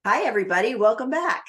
Hi, everybody. Welcome back.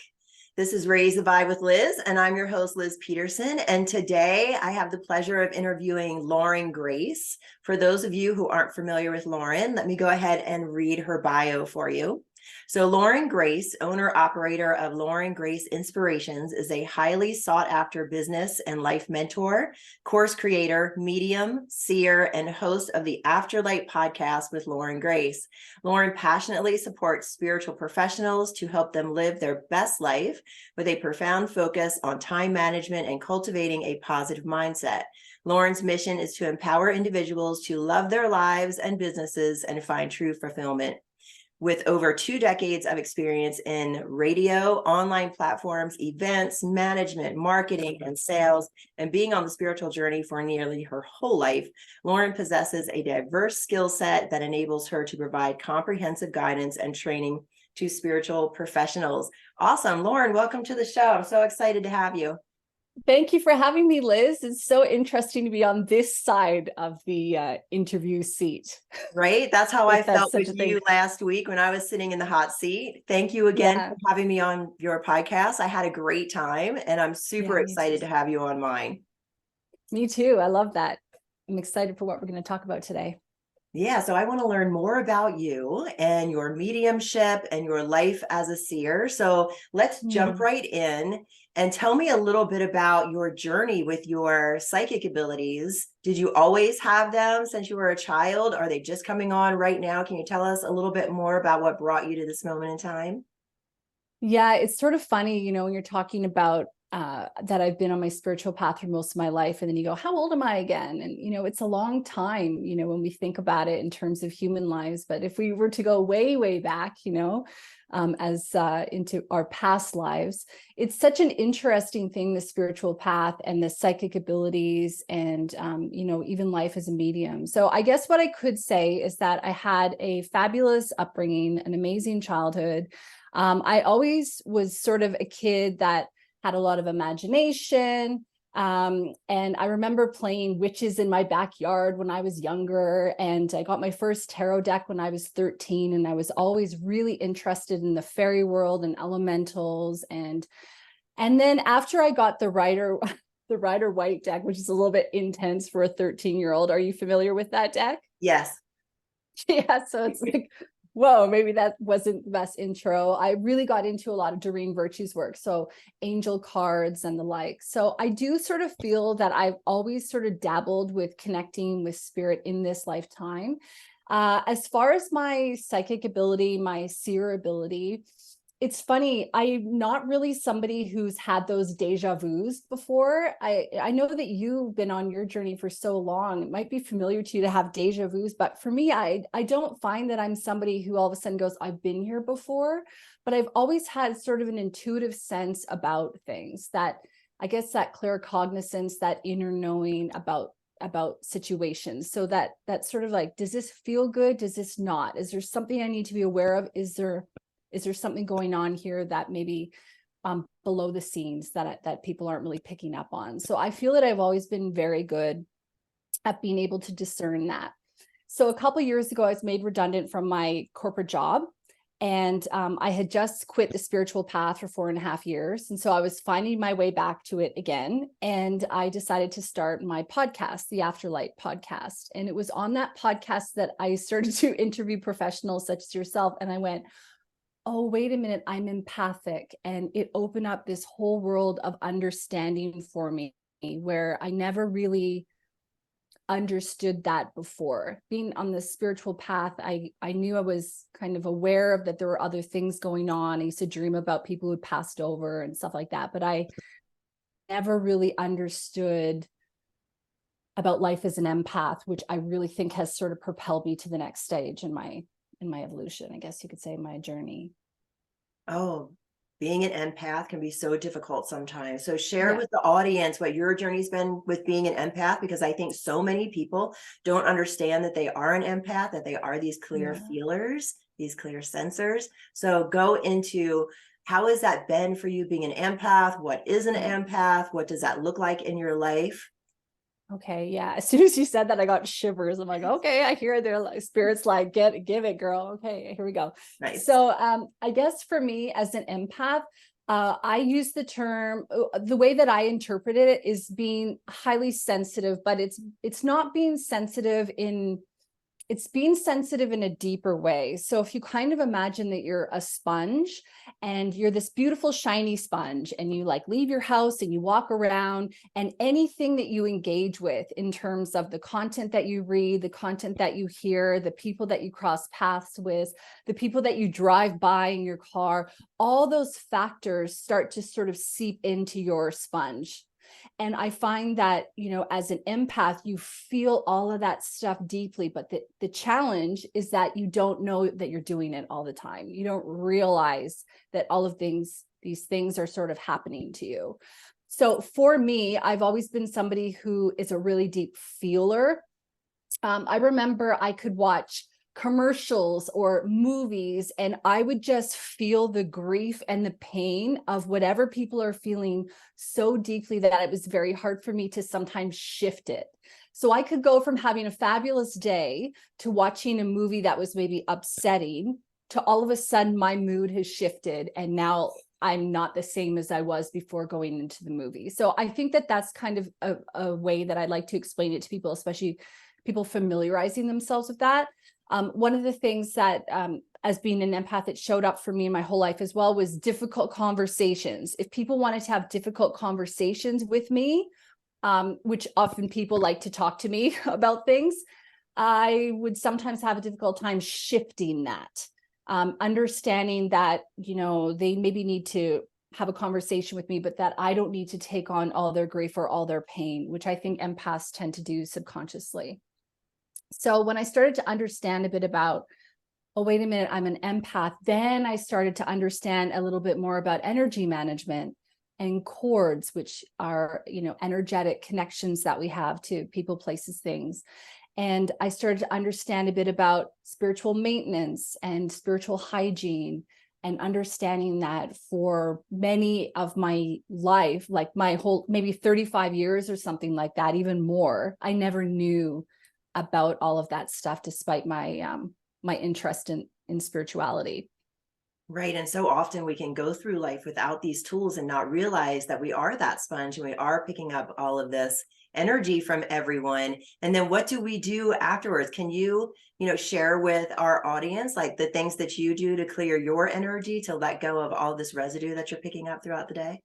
This is Raise the Vibe with Liz, and I'm your host, Liz Peterson. And today I have the pleasure of interviewing Lauren Grace. For those of you who aren't familiar with Lauren, let me go ahead and read her bio for you. So Lauren Grace, owner-operator of Lauren Grace Inspirations, is a highly sought-after business and life mentor, course creator, medium, seer, and host of the Afterlight Podcast with Lauren Grace. Lauren passionately supports spiritual professionals to help them live their best life with a profound focus on time management and cultivating a positive mindset. Lauren's mission is to empower individuals to love their lives and businesses and find true fulfillment. With over 2 decades of experience in radio, online platforms, events, management, marketing, and sales, and being on the spiritual journey for nearly her whole life, Lauren possesses a diverse skill set that enables her to provide comprehensive guidance and training to spiritual professionals. Awesome. Lauren, welcome to the show. I'm so excited to have you. Thank you for having me, Liz. It's so interesting to be on this side of the interview seat. Right? That's how I felt with you last week when I was sitting in the hot seat. Thank you again for having me on your podcast. I had a great time, and I'm super excited to have you on mine. Me too. I love that. I'm excited for what we're going to talk about today. Yeah, so I want to learn more about you and your mediumship and your life as a seer. So let's jump right in and tell me a little bit about your journey with your psychic abilities. Did you always have them since you were a child? Are they just coming on right now? Can you tell us a little bit more about what brought you to this moment in time? Yeah, it's sort of funny, when you're talking about that I've been on my spiritual path for most of my life. And then you go, how old am I again? And, it's a long time, when we think about it in terms of human lives. But if we were to go way, way back, as into our past lives, it's such an interesting thing, the spiritual path and the psychic abilities and, even life as a medium. So I guess what I could say is that I had a fabulous upbringing, an amazing childhood. I always was sort of a kid that had a lot of imagination. And I remember playing witches in my backyard when I was younger. And I got my first tarot deck when I was 13. And I was always really interested in the fairy world and elementals. And then after I got the Rider-Waite deck, which is a little bit intense for a 13-year-old. Are you familiar with that deck? Yes. Yeah. So it's like, whoa, maybe that wasn't the best intro. I really got into a lot of Doreen Virtue's work, so angel cards and the like. So I do sort of feel that I've always sort of dabbled with connecting with spirit in this lifetime. As far as my psychic ability, my seer ability, it's funny, I'm not really somebody who's had those deja vus before. I know that you've been on your journey for so long. It might be familiar to you to have deja vus, but for me, I don't find that I'm somebody who all of a sudden goes, I've been here before, but I've always had sort of an intuitive sense about things, that I guess that claircognizance, that inner knowing about situations. So that sort of like, does this feel good? Does this not? Is there something I need to be aware of? Is there something going on here that maybe below the scenes that people aren't really picking up on? So I feel that I've always been very good at being able to discern that. So a couple of years ago, I was made redundant from my corporate job, and I had just quit the spiritual path for 4.5 years. And so I was finding my way back to it again. And I decided to start my podcast, the Afterlight Podcast. And it was on that podcast that I started to interview professionals such as yourself. And I went, oh, wait a minute, I'm empathic. And it opened up this whole world of understanding for me, where I never really understood that before. Being on the spiritual path, I knew I was kind of aware of that there were other things going on. I used to dream about people who had passed over and stuff like that, but I never really understood about life as an empath, which I really think has sort of propelled me to the next stage in my evolution, I guess you could say, my journey. Oh, being an empath can be so difficult sometimes. So share with the audience what your journey's been with being an empath, because I think so many people don't understand that they are an empath, that they are these clear feelers, these clear sensors. So go into, how has that been for you being an empath? What is an empath? What does that look like in your life? Okay, yeah. As soon as you said that, I got shivers. I'm like, okay, I hear their like spirits like, give it, girl. Okay, here we go. Nice. So I guess for me as an empath, I use the term, the way that I interpret it is being highly sensitive, but it's not being sensitive in, it's being sensitive in a deeper way. So if you kind of imagine that you're a sponge and you're this beautiful shiny sponge, and you like leave your house and you walk around, and anything that you engage with in terms of the content that you read, the content that you hear, the people that you cross paths with, the people that you drive by in your car, all those factors start to sort of seep into your sponge. And I find that, as an empath, you feel all of that stuff deeply, but the challenge is that you don't know that you're doing it all the time. You don't realize that all of these things are sort of happening to you. So for me, I've always been somebody who is a really deep feeler. I remember I could watch commercials or movies, and I would just feel the grief and the pain of whatever people are feeling so deeply that it was very hard for me to sometimes shift it. So I could go from having a fabulous day to watching a movie that was maybe upsetting to all of a sudden my mood has shifted, and now I'm not the same as I was before going into the movie. So I think that that's kind of a way that I like to explain it to people, especially people familiarizing themselves with that. One of the things that, as being an empath, it showed up for me in my whole life as well, was difficult conversations. If people wanted to have difficult conversations with me, which often people like to talk to me about things, I would sometimes have a difficult time shifting that, understanding that, they maybe need to have a conversation with me, but that I don't need to take on all their grief or all their pain, which I think empaths tend to do subconsciously. So when I started to understand a bit about, oh, wait a minute, I'm an empath, then I started to understand a little bit more about energy management and cords, which are, energetic connections that we have to people, places, things. And I started to understand a bit about spiritual maintenance and spiritual hygiene, and understanding that for many of my life, like my whole, maybe 35 years or something like that, even more, I never knew about all of that stuff, despite my my interest in spirituality. Right. And so often we can go through life without these tools and not realize that we are that sponge and we are picking up all of this energy from everyone. And then what do we do afterwards? Can you, share with our audience like the things that you do to clear your energy, to let go of all this residue that you're picking up throughout the day?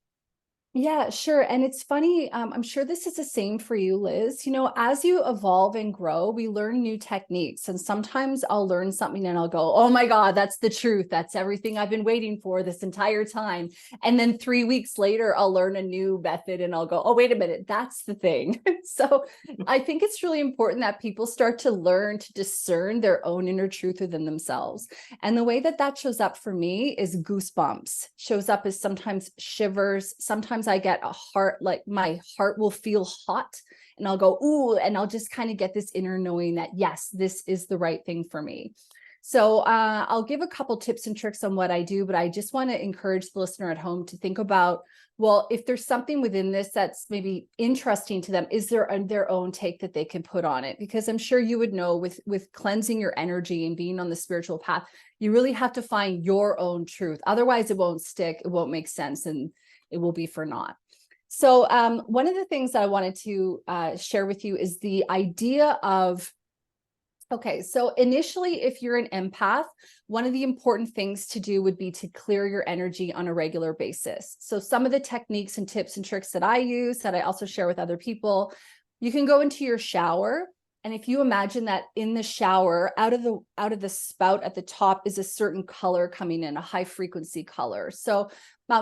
Yeah, sure. And it's funny. I'm sure this is the same for you, Liz. As you evolve and grow, we learn new techniques. And sometimes I'll learn something and I'll go, oh my God, that's the truth. That's everything I've been waiting for this entire time. And then 3 weeks later, I'll learn a new method and I'll go, oh, wait a minute, that's the thing. So I think it's really important that people start to learn to discern their own inner truth within themselves. And the way that that shows up for me is goosebumps, shows up as sometimes shivers. Sometimes I get a heart, like my heart will feel hot and I'll go, ooh, and I'll just kind of get this inner knowing that, yes, this is the right thing for me. So I'll give a couple tips and tricks on what I do, but I just want to encourage the listener at home to think about, well, if there's something within this that's maybe interesting to them, is there their own take that they can put on it? Because I'm sure you would know with cleansing your energy and being on the spiritual path, you really have to find your own truth. Otherwise, it won't stick, it won't make sense, and it will be for naught. So one of the things that I wanted to share with you is the idea of, okay, so initially, if you're an empath, one of the important things to do would be to clear your energy on a regular basis. So some of the techniques and tips and tricks that I use, that I also share with other people, you can go into your shower. And if you imagine that in the shower, out of the spout at the top is a certain color coming in, a high frequency color. So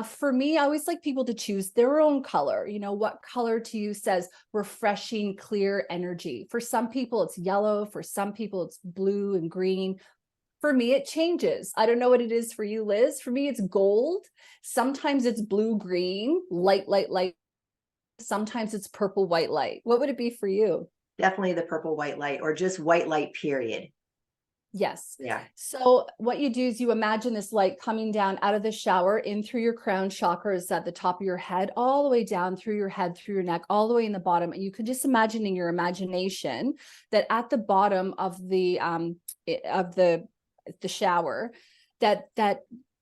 for me, I always like people to choose their own color. What color to you says refreshing, clear energy. For some people, it's yellow. For some people, it's blue and green. For me, it changes. I don't know what it is for you, Liz. For me, it's gold. Sometimes it's blue, green, light, light, light. Sometimes it's purple, white light. What would it be for you? Definitely the purple white light, or just white light, period. Yes. Yeah. So what you do is you imagine this light coming down out of the shower in through your crown chakras at the top of your head, all the way down through your head, through your neck, all the way in the bottom. And you can just imagine in your imagination that at the bottom of the shower, that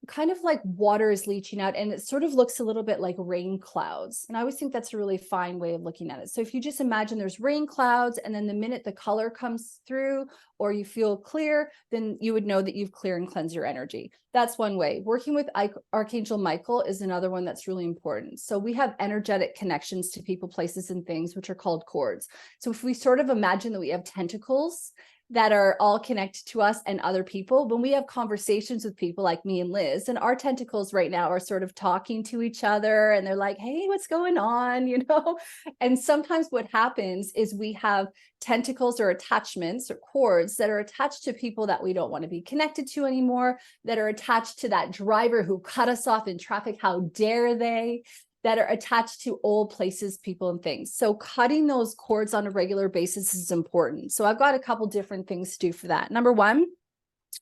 kind of like water is leaching out, and it sort of looks a little bit like rain clouds. And I always think that's a really fine way of looking at it. So if you just imagine there's rain clouds, and then the minute the color comes through or you feel clear, then you would know that you've cleared and cleansed your energy. That's one way. Working with Archangel Michael is another one that's really important. So we have energetic connections to people, places, and things, which are called cords. So if we sort of imagine that we have tentacles that are all connected to us and other people, when we have conversations with people like me and Liz, and our tentacles right now are sort of talking to each other, and they're like, hey, what's going on? You know? And sometimes what happens is we have tentacles or attachments or cords that are attached to people that we don't want to be connected to anymore, that are attached to that driver who cut us off in traffic. How dare they? That are attached to old places, people, and things. So cutting those cords on a regular basis is important. So I've got a couple different things to do for that. Number one,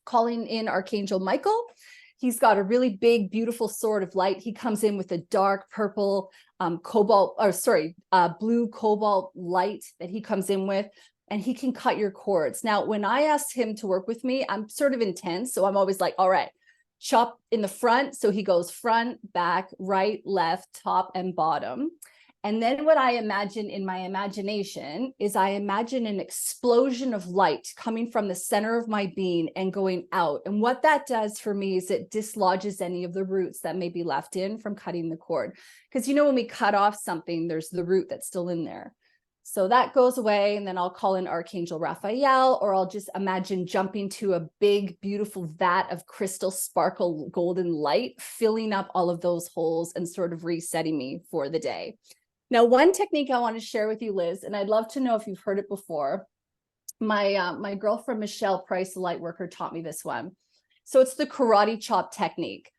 calling in Archangel Michael. He's got a really big, beautiful sword of light. He comes in with a dark purple, blue cobalt light that he comes in with, and he can cut your cords. Now, when I asked him to work with me, I'm sort of intense. So I'm always like, all right, chop in the front. So he goes front, back, right, left, top, and bottom. And then what I imagine in my imagination is I imagine an explosion of light coming from the center of my being and going out. And what that does for me is it dislodges any of the roots that may be left in from cutting the cord. Because, you know, when we cut off something, there's the root that's still in there. So that goes away, and then I'll call in Archangel Raphael, or I'll just imagine jumping to a big, beautiful vat of crystal sparkle golden light, filling up all of those holes and sort of resetting me for the day. Now, one technique I want to share with you, Liz, and I'd love to know if you've heard it before. My girlfriend, Michelle Price, the light worker, taught me this one. So it's the karate chop technique.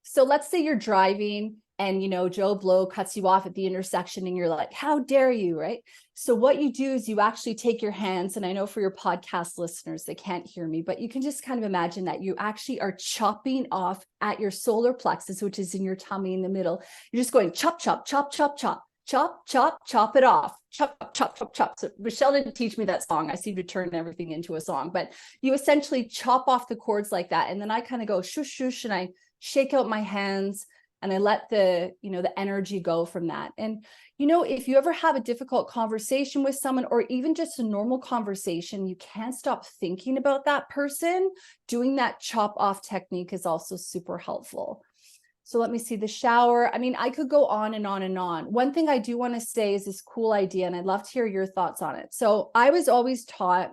So let's say you're driving and, you know, Joe Blow cuts you off at the intersection and you're like, how dare you, right? So what you do is you actually take your hands, and I know for your podcast listeners, they can't hear me, but you can just kind of imagine that you actually are chopping off at your solar plexus, which is in your tummy in the middle. You're just going chop, chop, chop, chop, chop, chop, chop, chop it off. Chop, chop, chop, chop. So Michelle didn't teach me that song. I seem to turn everything into a song, but you essentially chop off the cords like that. And then I kind of go shush, shush, and I shake out my hands, and I let the energy go from that. And, you know, if you ever have a difficult conversation with someone, or even just a normal conversation, you can't stop thinking about that person. Doing that chop off technique is also super helpful. So let me see the shower. I mean, I could go on and on and on. One thing I do want to say is this cool idea, and I'd love to hear your thoughts on it. So I was always taught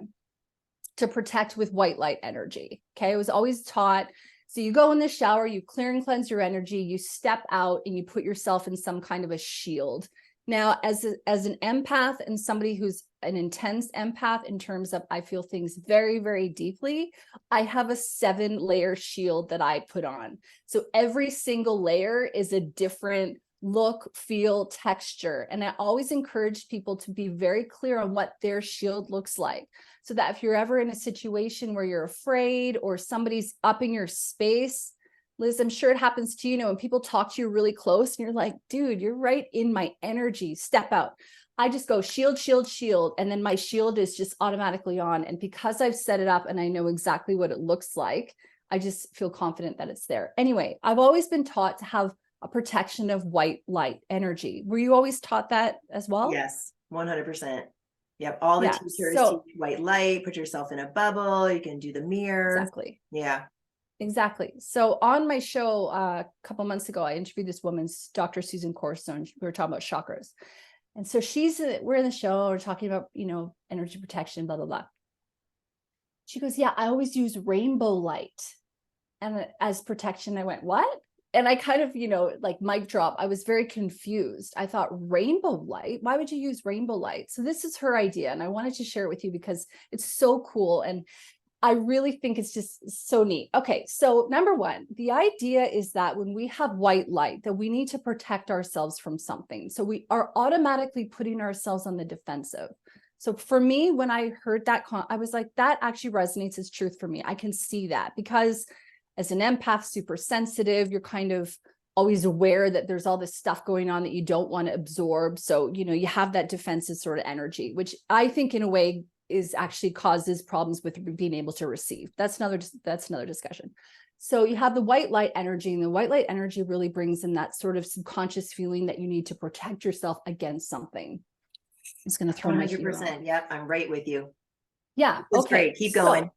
to protect with white light energy. Okay. I was always taught. So you go in the shower, you clear and cleanse your energy, you step out, and you put yourself in some kind of a shield. Now, as an empath and somebody who's an intense empath in terms of I feel things very, very deeply, I have a 7-layer shield that I put on. So every single layer is a different look, feel, texture. And I always encourage people to be very clear on what their shield looks like, so that if you're ever in a situation where you're afraid or somebody's up in your space, Liz, I'm sure it happens to you, when people talk to you really close and you're like, dude, you're right in my energy, step out. I just go shield, shield, shield. And then my shield is just automatically on. And because I've set it up and I know exactly what it looks like, I just feel confident that it's there. Anyway, I've always been taught to have a protection of white light energy. Were you always taught that as well? Yes, 100%. Yep. All the teachers teach white light, put yourself in a bubble. You can do the mirror. Exactly. Yeah. Exactly. So on my show a couple months ago, I interviewed this woman, Dr. Susan Corstone. We were talking about chakras. And so we're in the show, we're talking about, energy protection, blah, blah, blah. She goes, yeah, I always use rainbow light and as protection. I went, what? And I kind of, like mic drop. I was very confused. I thought, rainbow light? Why would you use rainbow light? So this is her idea. And I wanted to share it with you because it's so cool. And I really think it's just so neat. Okay. So number one, the idea is that when we have white light, that we need to protect ourselves from something. So we are automatically putting ourselves on the defensive. So for me, when I heard that, I was like, that actually resonates as truth for me. I can see that because as an empath, super sensitive, you're kind of always aware that there's all this stuff going on that you don't want to absorb. So, you have that defensive sort of energy, which I think in a way is actually causes problems with being able to receive. That's another discussion. So you have the white light energy, and the white light energy really brings in that sort of subconscious feeling that you need to protect yourself against something. I'm just going to throw 100%. Yep. I'm right with you. Yeah. That's Okay. great. Keep going.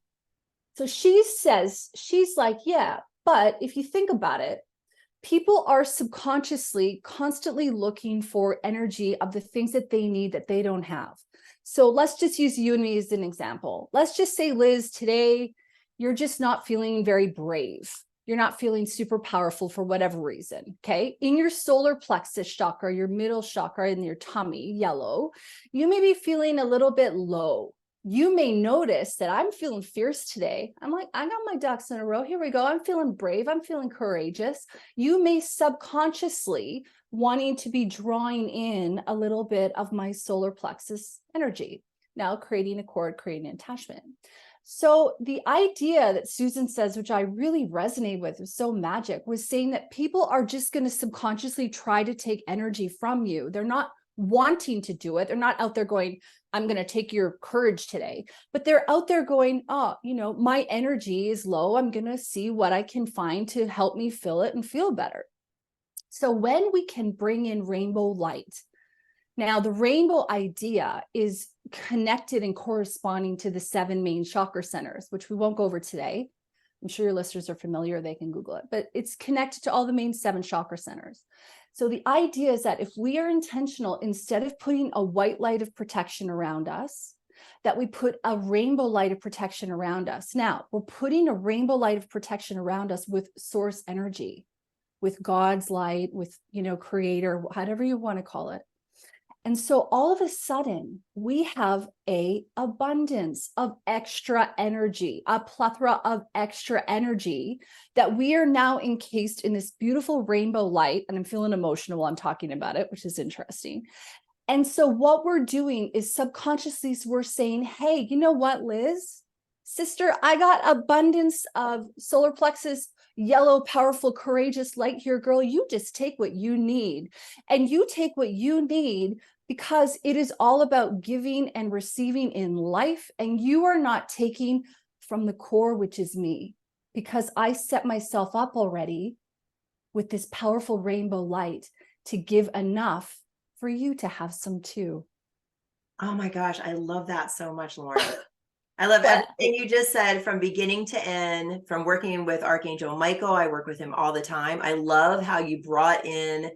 So she's like, yeah, but if you think about it, people are subconsciously constantly looking for energy of the things that they need that they don't have. So let's just use you and me as an example. Let's just say, Liz, today you're just not feeling very brave. You're not feeling super powerful for whatever reason. Okay. In your solar plexus chakra, your middle chakra in your tummy, yellow, you may be feeling a little bit low. You may notice that I'm feeling fierce today. I'm like, I got my ducks in a row. Here we go. I'm feeling brave. I'm feeling courageous. You may subconsciously wanting to be drawing in a little bit of my solar plexus energy, now creating a cord, creating an attachment. So the idea that Susan says, which I really resonate with, was so magic, was saying that people are just going to subconsciously try to take energy from you. They're not wanting to do it. They're not out there going, I'm going to take your courage today, but they're out there going, oh, my energy is low. I'm going to see what I can find to help me fill it and feel better. So when we can bring in rainbow light, now the rainbow idea is connected and corresponding to the 7 main chakra centers, which we won't go over today. I'm sure your listeners are familiar, they can Google it, but it's connected to all the main 7 chakra centers. So the idea is that if we are intentional, instead of putting a white light of protection around us, that we put a rainbow light of protection around us. Now, we're putting a rainbow light of protection around us with source energy, with God's light, with, creator, whatever you want to call it. And so all of a sudden, we have a abundance of extra energy, a plethora of extra energy that we are now encased in this beautiful rainbow light. And I'm feeling emotional while I'm talking about it, which is interesting. And so what we're doing is subconsciously we're saying, hey, you know what, Liz? Sister, I got abundance of solar plexus, yellow, powerful, courageous light here, girl. You just take what you need. And you take what you need because it is all about giving and receiving in life. And you are not taking from the core, which is me, because I set myself up already with this powerful rainbow light to give enough for you to have some too. Oh my gosh. I love that so much, Lauren. I love everything you just said from beginning to end, from working with Archangel Michael. I work with him all the time. I love how you brought in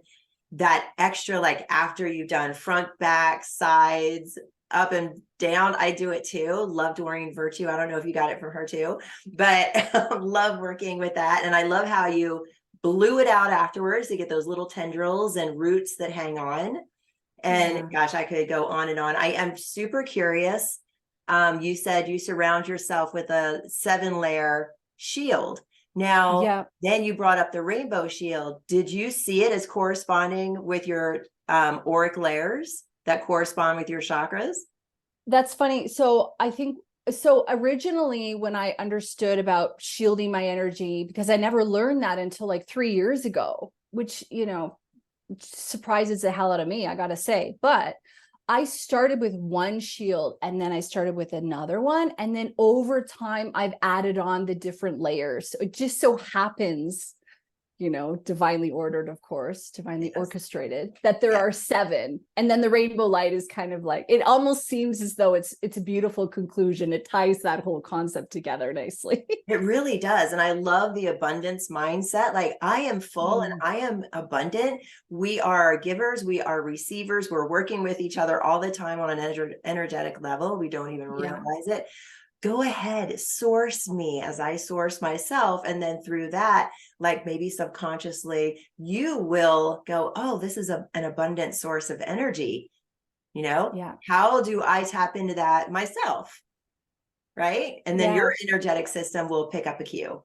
that extra, like after you've done front, back, sides, up and down. I do it too. Love Doreen Virtue. I don't know if you got it from her too, but love working with that. And I love how you blew it out afterwards to get those little tendrils and roots that hang on. And gosh, I could go on and on. I am super curious. You said you surround yourself with a 7-layer shield. Now, then you brought up the rainbow shield. Did you see it as corresponding with your auric layers that correspond with your chakras? That's funny. So I think, so originally when I understood about shielding my energy, because I never learned that until like 3 years ago, which, surprises the hell out of me, I gotta say. But I started with one shield and then I started with another one. And then over time, I've added on the different layers. So it just so happens, divinely ordered, of course, divinely orchestrated, that there are 7. And then the rainbow light is kind of like, it almost seems as though it's a beautiful conclusion. It ties that whole concept together nicely. It really does. And I love the abundance mindset. Like I am full and I am abundant. We are givers. We are receivers. We're working with each other all the time on an energetic level. We don't even realize it. Go ahead, source me as I source myself. And then through that, like maybe subconsciously, you will go, oh, this is an abundant source of energy. How do I tap into that myself? Right. And then your energetic system will pick up a cue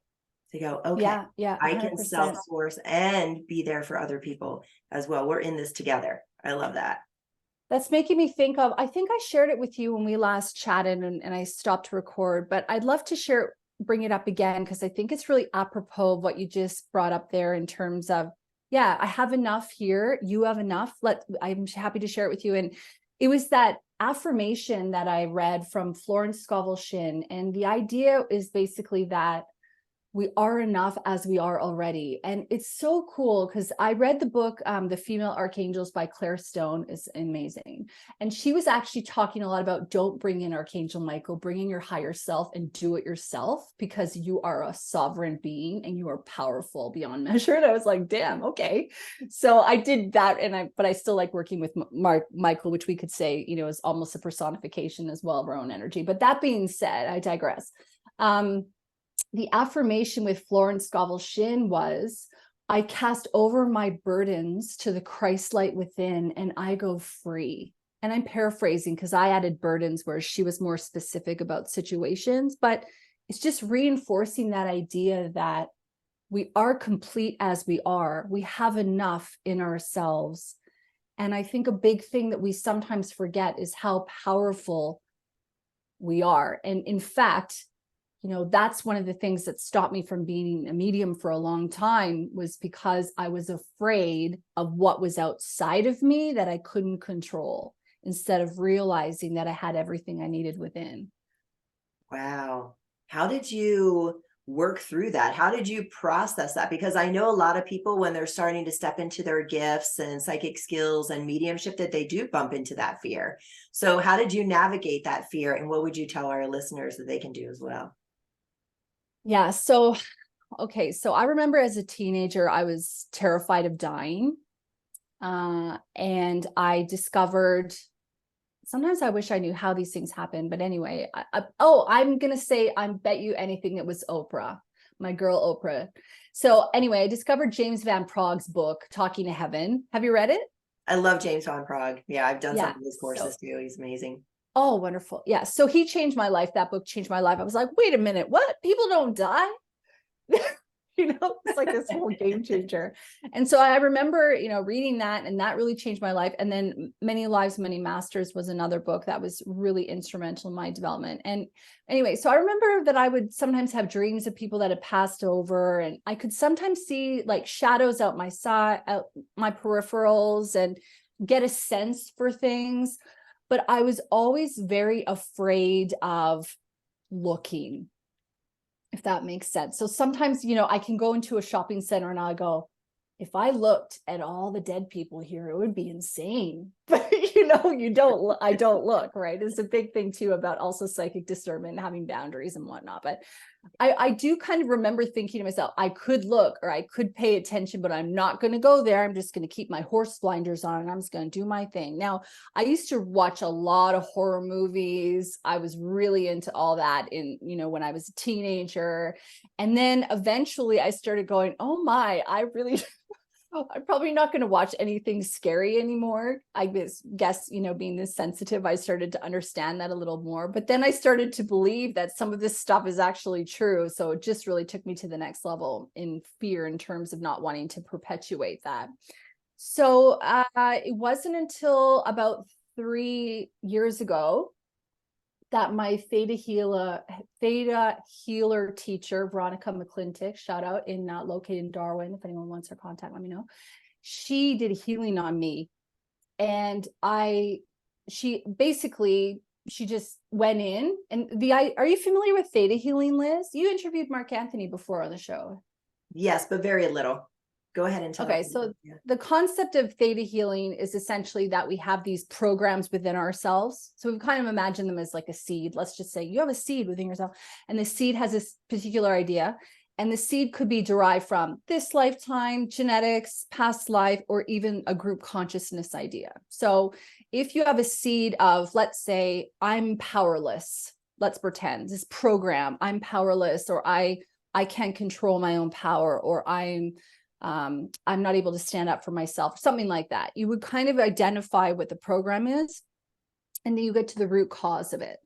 to go, okay, I can self-source and be there for other people as well. We're in this together. I love that. That's making me think of, I think I shared it with you when we last chatted and I stopped to record, but I'd love to bring it up again, because I think it's really apropos of what you just brought up there in terms of, yeah, I have enough here. You have enough. I'm happy to share it with you. And it was that affirmation that I read from Florence Scovel Shinn. And the idea is basically that we are enough as we are already. And it's so cool because I read the book, The Female Archangels by Claire Stone is amazing. And she was actually talking a lot about don't bring in Archangel Michael, bring in your higher self and do it yourself, because you are a sovereign being and you are powerful beyond measure. And I was like, damn, okay. So I did that. But I still like working with Michael, which we could say, is almost a personification as well of our own energy. But that being said, I digress. The affirmation with Florence Scovel Shinn was, I cast over my burdens to the Christ light within and I go free. And I'm paraphrasing because I added burdens where she was more specific about situations, but it's just reinforcing that idea that we are complete as we are. We have enough in ourselves. And I think a big thing that we sometimes forget is how powerful we are. And in fact, that's one of the things that stopped me from being a medium for a long time, was because I was afraid of what was outside of me that I couldn't control, instead of realizing that I had everything I needed within. Wow. How did you work through that? How did you process that? Because I know a lot of people, when they're starting to step into their gifts and psychic skills and mediumship, that they do bump into that fear. So how did you navigate that fear? And what would you tell our listeners that they can do as well? Yeah. So I remember as a teenager, I was terrified of dying. And I discovered, sometimes I wish I knew how these things happen, but anyway, I'm going to say, I bet you anything it was Oprah, my girl Oprah. So anyway, I discovered James Van Prague's book, Talking to Heaven. Have you read it? I love James Van Prague. Yeah, I've done some of his courses too. He's amazing. Oh, wonderful. Yeah. So he changed my life. That book changed my life. I was like, wait a minute, what? People don't die? It's like this whole game changer. And so I remember, reading that, and that really changed my life. And then Many Lives, Many Masters was another book that was really instrumental in my development. And anyway, so I remember that I would sometimes have dreams of people that had passed over, and I could sometimes see like shadows out my side, out my peripherals, and get a sense for things. But I was always very afraid of looking, if that makes sense. So sometimes, I can go into a shopping center and I'll go, if I looked at all the dead people here, it would be insane. But I don't look, right? It's a big thing too about also psychic discernment, having boundaries and whatnot. But I do kind of remember thinking to myself, I could look or I could pay attention, but I'm not going to go there. I'm just going to keep my horse blinders on and I'm just going to do my thing. Now, I used to watch a lot of horror movies. I was really into all that when I was a teenager. And then eventually I started going, oh my, I'm probably not going to watch anything scary anymore. I guess, being this sensitive, I started to understand that a little more. But then I started to believe that some of this stuff is actually true. So it just really took me to the next level in fear, in terms of not wanting to perpetuate that. So it wasn't until about 3 years ago that my theta healer teacher, Veronica McClintock, shout out, located in Darwin. If anyone wants her contact, let me know. She did healing on me. And she just went in, and are you familiar with theta healing, Liz? You interviewed Mark Anthony before on the show. Yes, but very little. Go ahead and tell Okay, so the concept of theta healing is essentially that we have these programs within ourselves. So we kind of imagine them as like a seed. Let's just say you have a seed within yourself, and the seed has this particular idea, and the seed could be derived from this lifetime, genetics, past life, or even a group consciousness idea. So if you have a seed of, let's say, I'm powerless, let's pretend this program, I'm powerless, or I can't control my own power, or I'm not able to stand up for myself, something like that. You would kind of identify what the program is, and then you get to the root cause of it.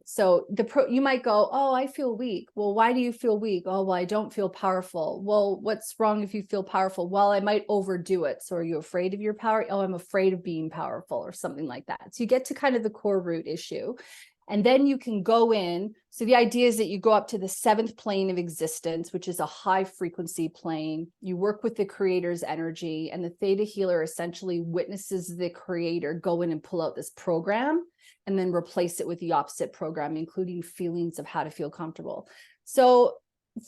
So you might go, oh, I feel weak. Well, why do you feel weak? Oh, well, I don't feel powerful. Well, what's wrong if you feel powerful? Well, I might overdo it. So are you afraid of your power? Oh, I'm afraid of being powerful, or something like that. So you get to kind of the core root issue. And then you can go in. So the idea is that you go up to the 7th plane of existence, which is a high frequency plane. You work with the creator's energy, and the theta healer essentially witnesses the creator go in and pull out this program and then replace it with the opposite program, including feelings of how to feel comfortable. So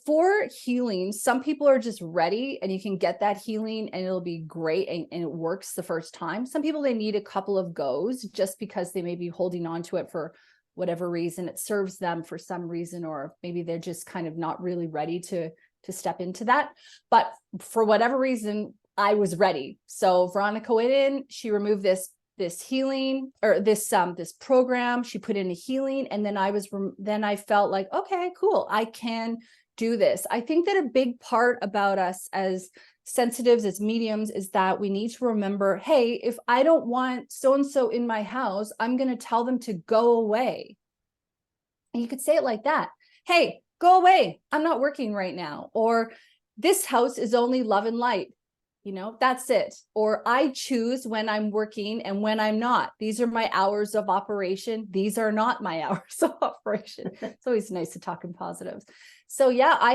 for healing, some people are just ready and you can get that healing and it'll be great and it works the first time. Some people, they need a couple of goes just because they may be holding on to it for whatever reason. It serves them for some reason, or maybe they're just kind of not really ready to step into that. But for whatever reason, I was ready. So Veronica went in, she removed this healing, or this program, she put in a healing, and then I felt like, okay, cool, I can do this. I think that a big part about us as sensitives, as mediums, is that we need to remember, hey, if I don't want so-and-so in my house, I'm going to tell them to go away. And you could say it like that. Hey, go away. I'm not working right now. Or this house is only love and light. That's it. Or I choose when I'm working and when I'm not. These are my hours of operation. These are not my hours of operation. It's always nice to talk in positives. So yeah, I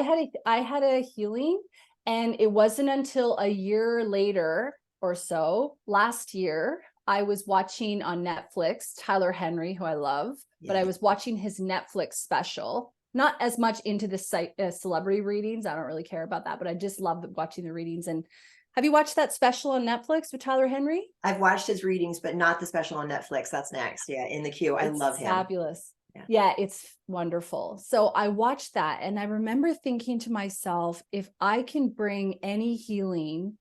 had a healing, and it wasn't until a year later or so, last year, I was watching on Netflix, Tyler Henry, who I love, but I was watching his Netflix special. Not as much into the celebrity readings. I don't really care about that, but I just love watching the readings. And have you watched that special on Netflix with Tyler Henry? I've watched his readings, but not the special on Netflix. That's next. Yeah, in the queue. I love him. Fabulous. Yeah, it's wonderful. So I watched that, and I remember thinking to myself, if I can bring any healing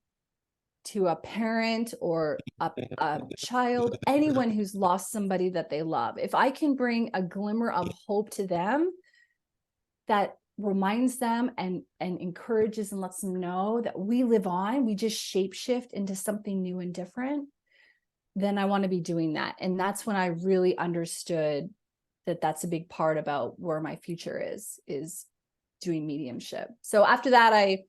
to a parent or a child, anyone who's lost somebody that they love, if I can bring a glimmer of hope to them that reminds them and encourages and lets them know that we live on, we just shapeshift into something new and different, then I want to be doing that. And that's when I really understood that that's a big part about where my future is doing mediumship. So after that, I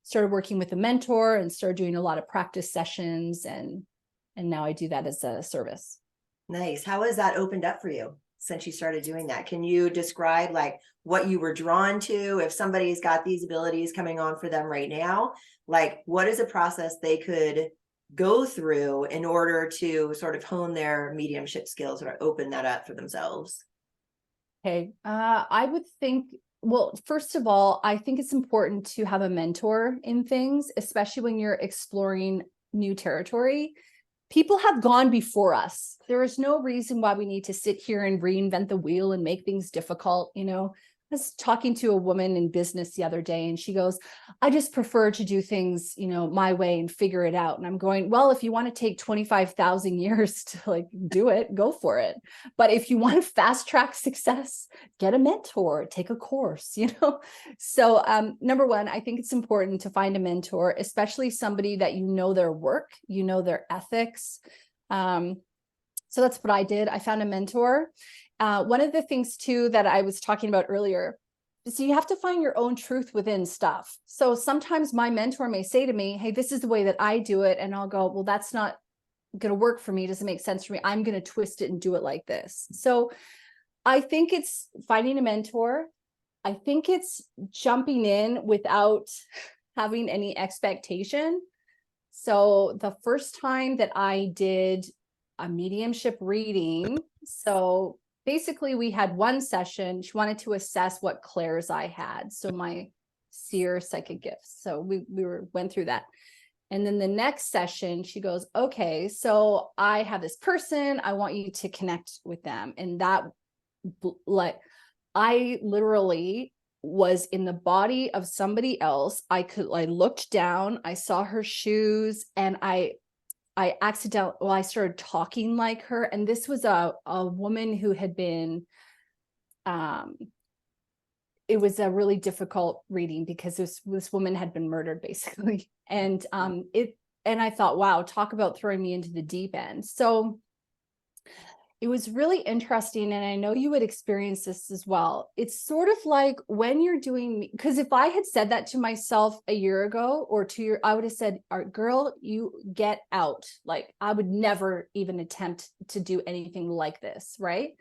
started working with a mentor and started doing a lot of practice sessions, and now I do that as a service. Nice. How has that opened up for you since you started doing that? Can you describe like what you were drawn to? If somebody's got these abilities coming on for them right now, like what is a process they could go through in order to sort of hone their mediumship skills or open that up for themselves? Okay. I would think, well, first of all, I think it's important to have a mentor in things, especially when you're exploring new territory. People have gone before us. There is no reason why we need to sit here and reinvent the wheel and make things difficult. I was talking to a woman in business the other day, and she goes, I just prefer to do things, my way and figure it out. And I'm going, well, if you want to take 25,000 years to do it, go for it. But if you want to fast track success, get a mentor, take a course, So number one, I think it's important to find a mentor, especially somebody that their work, their ethics. So that's what I did. I found a mentor. One of the things too that I was talking about earlier, so you have to find your own truth within stuff. So sometimes my mentor may say to me, hey, this is the way that I do it. And I'll go, well, that's not going to work for me. It doesn't make sense for me. I'm going to twist it and do it like this. So I think it's finding a mentor. I think it's jumping in without having any expectation. So the first time that I did a mediumship reading, so basically we had one session. She wanted to assess what clairs I had. So my seer psychic gifts. So we went through that. And then the next session, she goes, okay, so I have this person. I want you to connect with them. And that, I literally was in the body of somebody else. I looked down, I saw her shoes, and I started talking like her. And this was a woman who had been, it was a really difficult reading because this woman had been murdered basically. And I thought, wow, talk about throwing me into the deep end. So It was really interesting. And I know you would experience this as well. It's sort of like when you're doing, because if I had said that to myself a year ago or 2 years, I would have said, all right, girl, you get out. Like I would never even attempt to do anything like this. Right.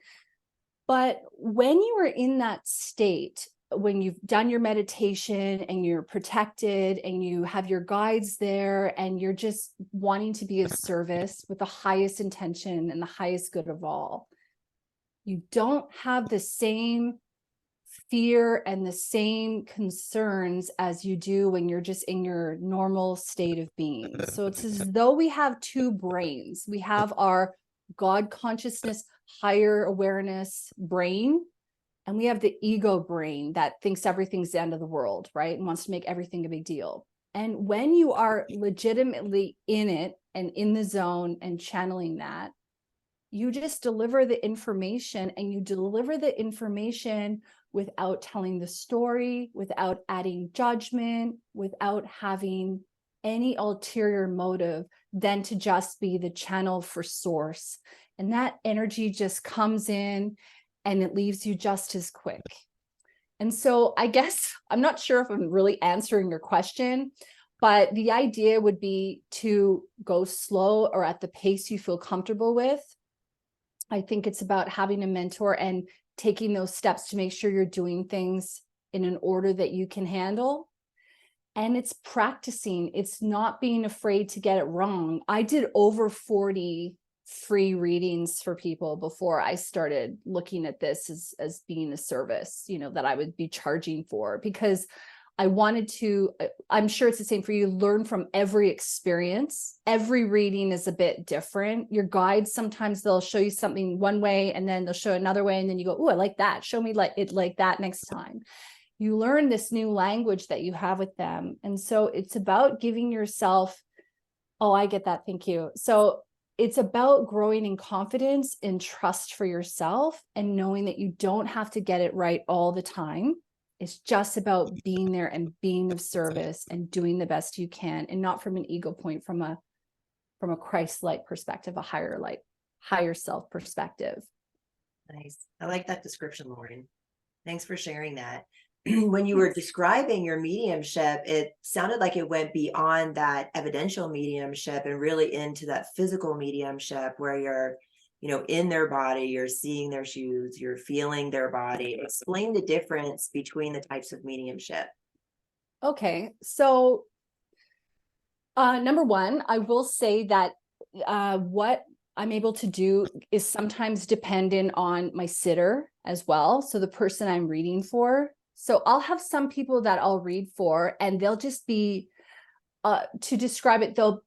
But when you are in that state, when you've done your meditation and you're protected and you have your guides there and you're just wanting to be of service with the highest intention and the highest good of all, you don't have the same fear and the same concerns as you do when you're just in your normal state of being. So it's as though we have two brains. We have our God consciousness, higher awareness brain, and we have the ego brain that thinks everything's the end of the world, right? And wants to make everything a big deal. And when you are legitimately in it and in the zone and channeling that, you just deliver the information, and you deliver the information without telling the story, without adding judgment, without having any ulterior motive than to just be the channel for source. And that energy just comes in and it leaves you just as quick. And so I guess I'm not sure if I'm really answering your question, but the idea would be to go slow or at the pace you feel comfortable with. I think it's about having a mentor and taking those steps to make sure you're doing things in an order that you can handle. And it's practicing. It's not being afraid to get it wrong. I did over 40 free readings for people before I started looking at this as being a service, that I would be charging for, because I wanted to, I'm sure it's the same for you, learn from every experience. Every reading is a bit different. Your guides, sometimes they'll show you something one way and then they'll show another way. And then you go, oh, I like that. Show me like that next time. You learn this new language that you have with them. And so it's about giving yourself, oh, I get that. Thank you. So it's about growing in confidence and trust for yourself and knowing that you don't have to get it right all the time. It's just about being there and being of service and doing the best you can, and not from an ego point, from a Christ-like perspective, a higher self perspective. Nice. I like that description, Lauren. Thanks for sharing that. When you were describing your mediumship, it sounded like it went beyond that evidential mediumship and really into that physical mediumship where you're, in their body, you're seeing their shoes, you're feeling their body. Explain the difference between the types of mediumship. Okay. So, number one, I will say that what I'm able to do is sometimes dependent on my sitter as well. So the person I'm reading for. So I'll have some people that I'll read for, and they'll just be, to describe it, they'll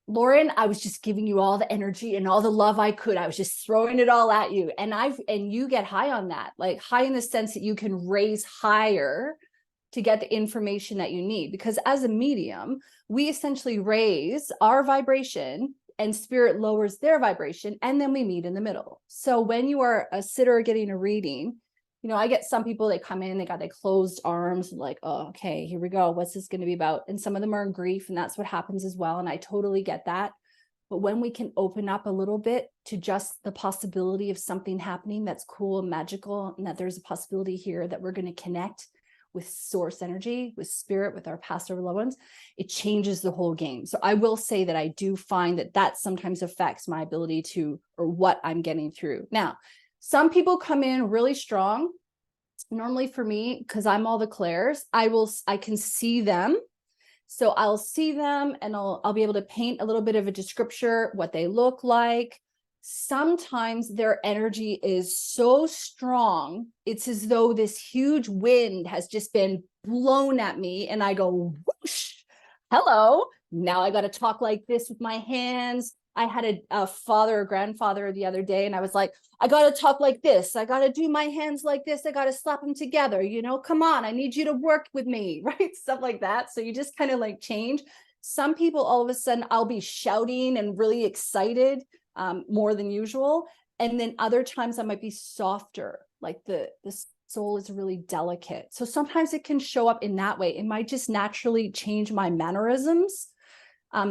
Lauren, I was just giving you all the energy and all the love I could. I was just throwing it all at you. And you get high on that, like high in the sense that you can raise higher to get the information that you need. Because as a medium, we essentially raise our vibration and spirit lowers their vibration, and then we meet in the middle. So when you are a sitter getting a reading, I get some people, they come in, they got their closed arms, like, oh, okay, here we go. What's this going to be about? And some of them are in grief, and that's what happens as well. And I totally get that. But when we can open up a little bit to just the possibility of something happening that's cool and magical, and that there's a possibility here that we're going to connect with source energy, with spirit, with our past or loved ones, it changes the whole game. So I will say that I do find that sometimes affects my ability to, or what I'm getting through. Now, some people come in really strong. Normally for me, because I'm all the clairs, I can see them. So I'll see them and I'll be able to paint a little bit of a description, what they look like. Sometimes their energy is so strong, it's as though this huge wind has just been blown at me, and I go, whoosh, hello, now I got to talk like this with my hands. I had a father or grandfather the other day, and I was like, I got to talk like this. I got to do my hands like this. I got to slap them together. Come on, I need you to work with me, right? Stuff like that. So you just kind of like change. Some people, all of a sudden, I'll be shouting and really excited, more than usual. And then other times I might be softer, like the soul is really delicate. So sometimes it can show up in that way. It might just naturally change my mannerisms.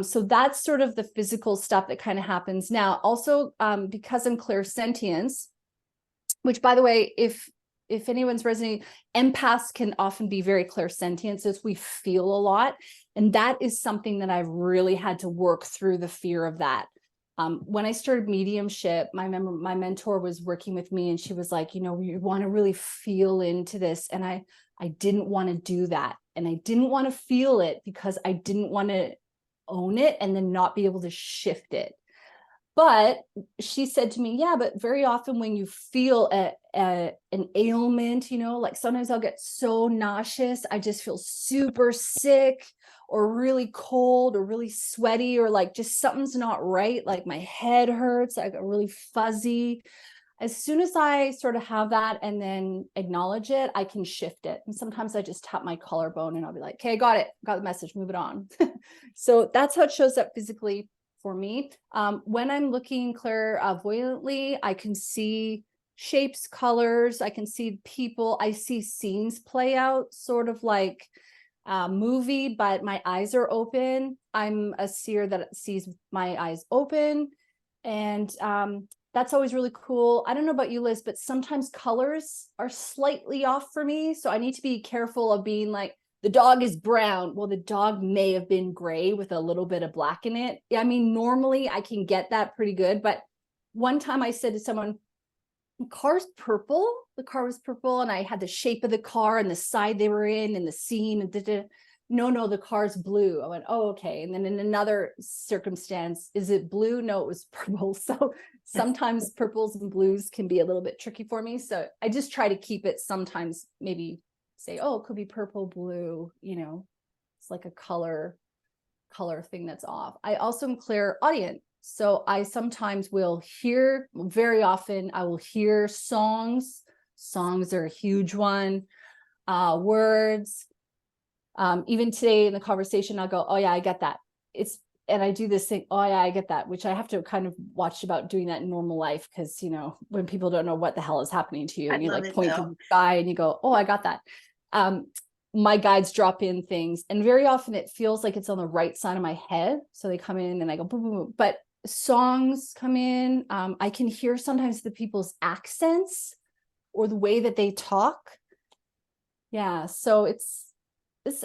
So that's sort of the physical stuff that kind of happens. Now, also, because I'm clairsentience, which, by the way, if anyone's resonating, empaths can often be very clairsentient, so we feel a lot. And that is something that I've really had to work through, the fear of that. When I started mediumship, my mentor was working with me, and she was like, you want to really feel into this. And I didn't want to do that. And I didn't want to feel it because I didn't want to own it and then not be able to shift it. But she said to me, yeah, but very often when you feel an ailment, like sometimes I'll get so nauseous, I just feel super sick or really cold or really sweaty, or like just something's not right. Like my head hurts, I get really fuzzy. As soon as I sort of have that and then acknowledge it, I can shift it. And sometimes I just tap my collarbone and I'll be like, okay, got it, got the message, move it on. So that's how it shows up physically for me. When I'm looking clairvoyantly, I can see shapes, colors, I can see people, I see scenes play out, sort of like a movie, but my eyes are open. I'm a seer that sees my eyes open. And that's always really cool. I don't know about you, Liz, but sometimes colors are slightly off for me. So I need to be careful of being like, the dog is brown. Well, the dog may have been gray with a little bit of black in it. I mean, normally I can get that pretty good. But one time I said to someone, the car's purple. The car was purple. And I had the shape of the car and the side they were in and the scene. And no, the car's blue. I went, oh, okay. And then in another circumstance, is it blue? No, it was purple. So sometimes purples and blues can be a little bit tricky for me. So I just try to keep it, sometimes maybe say, oh, it could be purple, blue, it's like a color thing that's off. I also am clairaudient. So I sometimes will hear, very often I will hear songs. Songs are a huge one. Words. Even today in the conversation, I'll go, oh yeah, I get that. And I do this thing, oh yeah, I get that, which I have to kind of watch about doing that in normal life. Cause when people don't know what the hell is happening to you, and you like point to the sky and you go, oh, I got that. My guides drop in things, and very often it feels like it's on the right side of my head. So they come in and I go, boom, boom, boom. But songs come in. I can hear sometimes the people's accents or the way that they talk. Yeah. So it's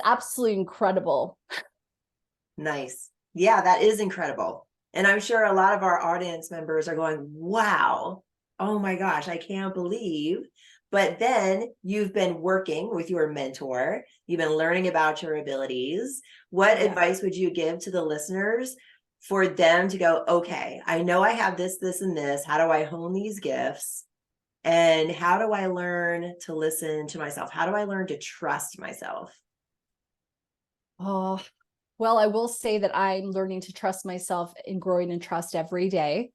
absolutely incredible. Nice. Yeah, that is incredible. And I'm sure a lot of our audience members are going, wow, oh my gosh, I can't believe. But then you've been working with your mentor, you've been learning about your abilities. What advice would you give to the listeners for them to go, okay, I know I have this, this, and this. How do I hone these gifts? And how do I learn to listen to myself? How do I learn to trust myself? Oh, well, I will say that I'm learning to trust myself and growing in trust every day.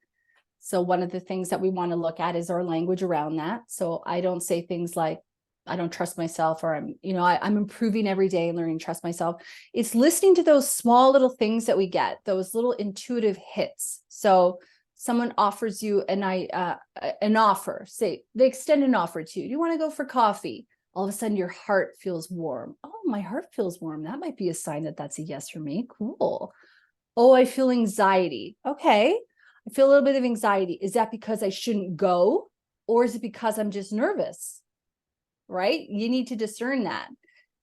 So one of the things that we want to look at is our language around that. So I don't say things like, I don't trust myself, or I'm improving every day and learning to trust myself. It's listening to those small little things that we get, those little intuitive hits. So someone offers you an offer, say they extend an offer to you. Do you want to go for coffee? All of a sudden your heart feels warm. Oh, my heart feels warm. That might be a sign that that's a yes for me. Cool. Oh, I feel anxiety. Okay. I feel a little bit of anxiety. Is that because I shouldn't go? Or is it because I'm just nervous? Right? You need to discern that.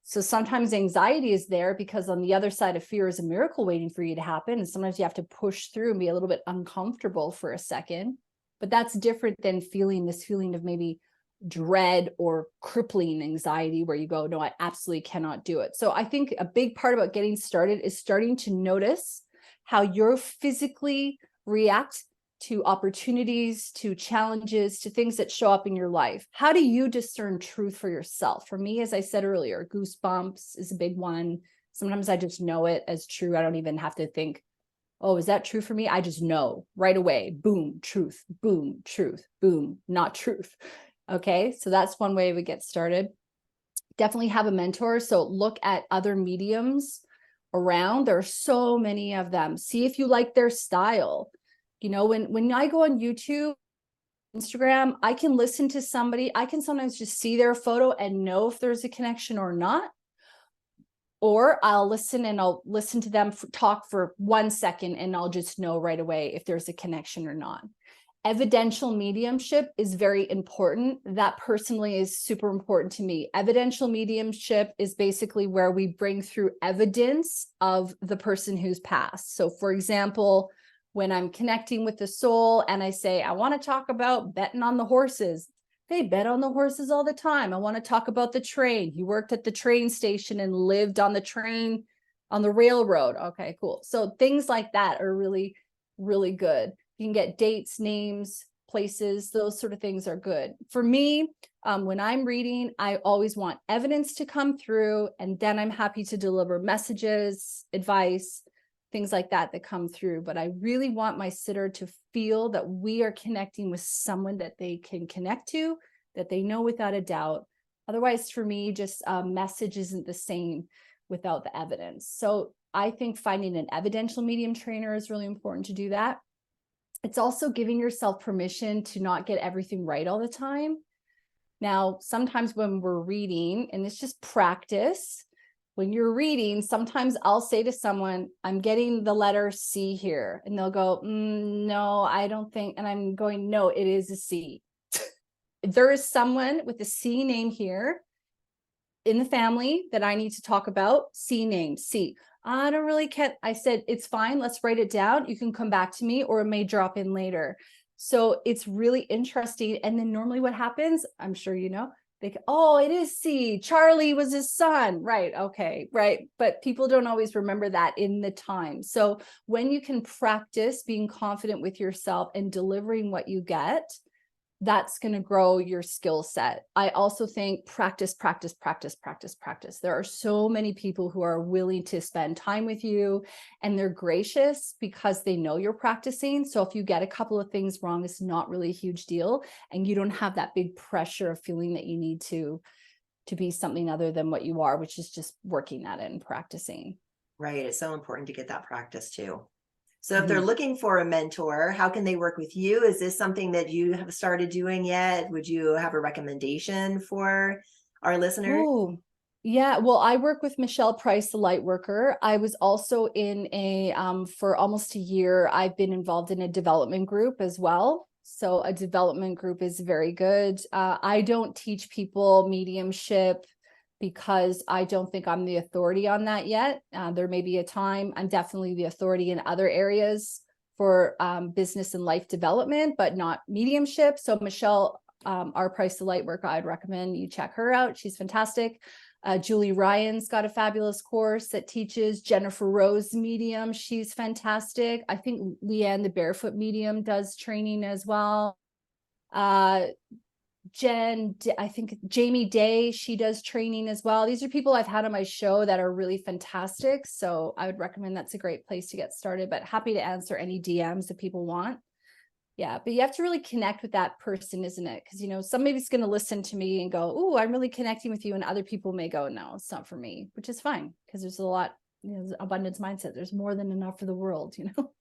So sometimes anxiety is there because on the other side of fear is a miracle waiting for you to happen. And sometimes you have to push through and be a little bit uncomfortable for a second. But that's different than feeling this feeling of maybe dread or crippling anxiety where you go, no, I absolutely cannot do it. So I think a big part about getting started is starting to notice how you're physically react to opportunities, to challenges, to things that show up in your life. How do you discern truth for yourself? For me, as I said earlier, goosebumps is a big one. Sometimes I just know it as true. I don't even have to think, oh, is that true for me? I just know right away. Boom, truth, boom, truth, boom, not truth. Okay, so that's one way we get started. Definitely have a mentor. So look at other mediums around. There are so many of them. See if you like their style. When I go on YouTube, Instagram, I can listen to somebody. I can sometimes just see their photo and know if there's a connection or not. Or I'll listen to them talk for 1 second and I'll just know right away if there's a connection or not. Evidential mediumship is very important. That personally is super important to me. Evidential mediumship is basically where we bring through evidence of the person who's passed. So for example, when I'm connecting with the soul and I say, I want to talk about betting on the horses. They bet on the horses all the time. I want to talk about the train. He worked at the train station and lived on the train on the railroad. Okay, cool. So things like that are really, really good. You can get dates, names, places, those sort of things are good. For me, when I'm reading, I always want evidence to come through, and then I'm happy to deliver messages, advice, things like that come through. But I really want my sitter to feel that we are connecting with someone that they can connect to, that they know without a doubt. Otherwise, for me, just a message isn't the same without the evidence. So I think finding an evidential medium trainer is really important to do that. It's also giving yourself permission to not get everything right all the time. Now, sometimes when we're reading, and it's just practice, when you're reading, sometimes I'll say to someone, I'm getting the letter C here. And they'll go, no, I don't think. And I'm going, no, it is a C. There is someone with a C name here in the family that I need to talk about. C name, C. I don't really care. I said, it's fine. Let's write it down. You can come back to me, or it may drop in later. So it's really interesting. And then normally what happens, I'm sure you know, oh, it is C. Charlie was his son. Right. Okay. Right. But people don't always remember that in the time. So when you can practice being confident with yourself and delivering what you get, that's going to grow your skill set. I also think practice. There are so many people who are willing to spend time with you, and they're gracious because they know you're practicing. So if you get a couple of things wrong, it's not really a huge deal. And you don't have that big pressure of feeling that you need to be something other than what you are, which is just working at it and practicing. Right. It's so important to get that practice too. So if they're looking for a mentor, how can they work with you? Is this something that you have started doing yet? Would you have a recommendation for our listeners? Oh, yeah. Well, I work with Michelle Price, the light worker. I was also in for almost a year, I've been involved in a development group as well. So a development group is very good. I don't teach people mediumship because I don't think I'm the authority on that yet. There may be a time. I'm definitely the authority in other areas for business and life development, but not mediumship. So Michelle, our Price to Light worker, I'd recommend you check her out. She's fantastic. Julie Ryan's got a fabulous course that teaches. Jennifer Rose medium. She's fantastic. I think Leanne, the barefoot medium, does training as well. I think Jamie Day, she does training as well. These are people I've had on my show that are really fantastic. So I would recommend that's a great place to get started, but happy to answer any DMs if people want. Yeah, but you have to really connect with that person, isn't it? Because, you know, somebody's going to listen to me and go, oh, I'm really connecting with you. And other people may go, no, it's not for me, which is fine. Because there's a lot, you know, abundance mindset. There's more than enough for the world, you know,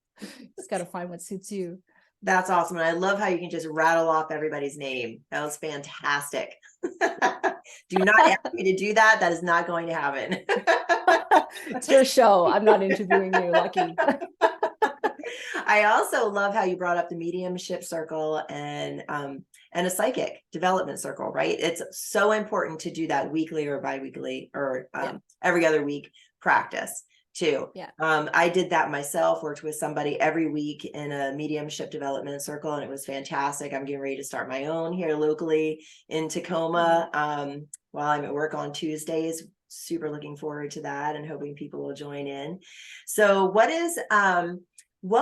just got to find what suits you. That's awesome. And I love how you can just rattle off everybody's name. That was fantastic. Do not ask me to do that. That is not going to happen. It's your show. I'm not interviewing you, Lucky. I also love how you brought up the mediumship circle and a psychic development circle, right? It's so important to do that weekly or biweekly or every other week practice too. Yeah. I did that myself, worked with somebody every week in a mediumship development circle, and it was fantastic. I'm getting ready to start my own here locally in Tacoma while I'm at work on Tuesdays. Super looking forward to that and hoping people will join in. So what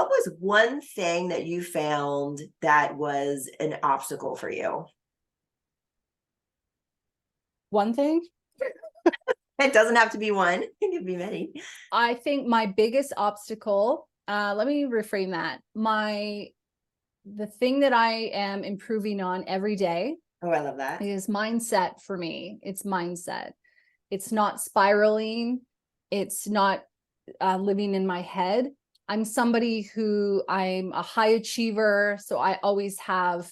was one thing that you found that was an obstacle for you? One thing? It doesn't have to be one. It can be many. I think my biggest obstacle, let me reframe that. The thing that I am improving on every day. Oh, I love that. Is mindset for me. It's mindset. It's not spiraling. It's not living in my head. I'm somebody I'm a high achiever. So I always have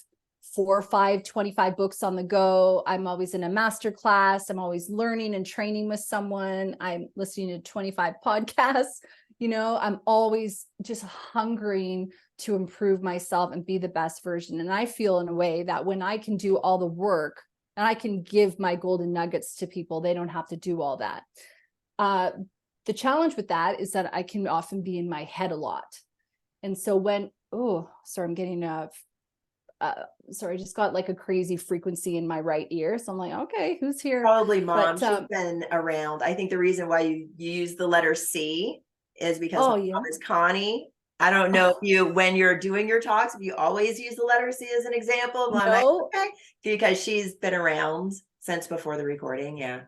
4 or 5, 25 books on the go. I'm always in a master class. I'm always learning and training with someone. I'm listening to 25 podcasts. I'm always just hungering to improve myself and be the best version. And I feel in a way that when I can do all the work and I can give my golden nuggets to people, they don't have to do all that. The challenge with that is that I can often be in my head a lot. And so sorry, I'm getting sorry, I just got like a crazy frequency in my right ear. So I'm like, okay, who's here? Probably mom. She's been around. I think the reason why you use the letter C is because my mom is Connie. I don't know if when you're doing your talks, if you always use the letter C as an example, but I'm like, okay, because she's been around since before the recording. Yeah.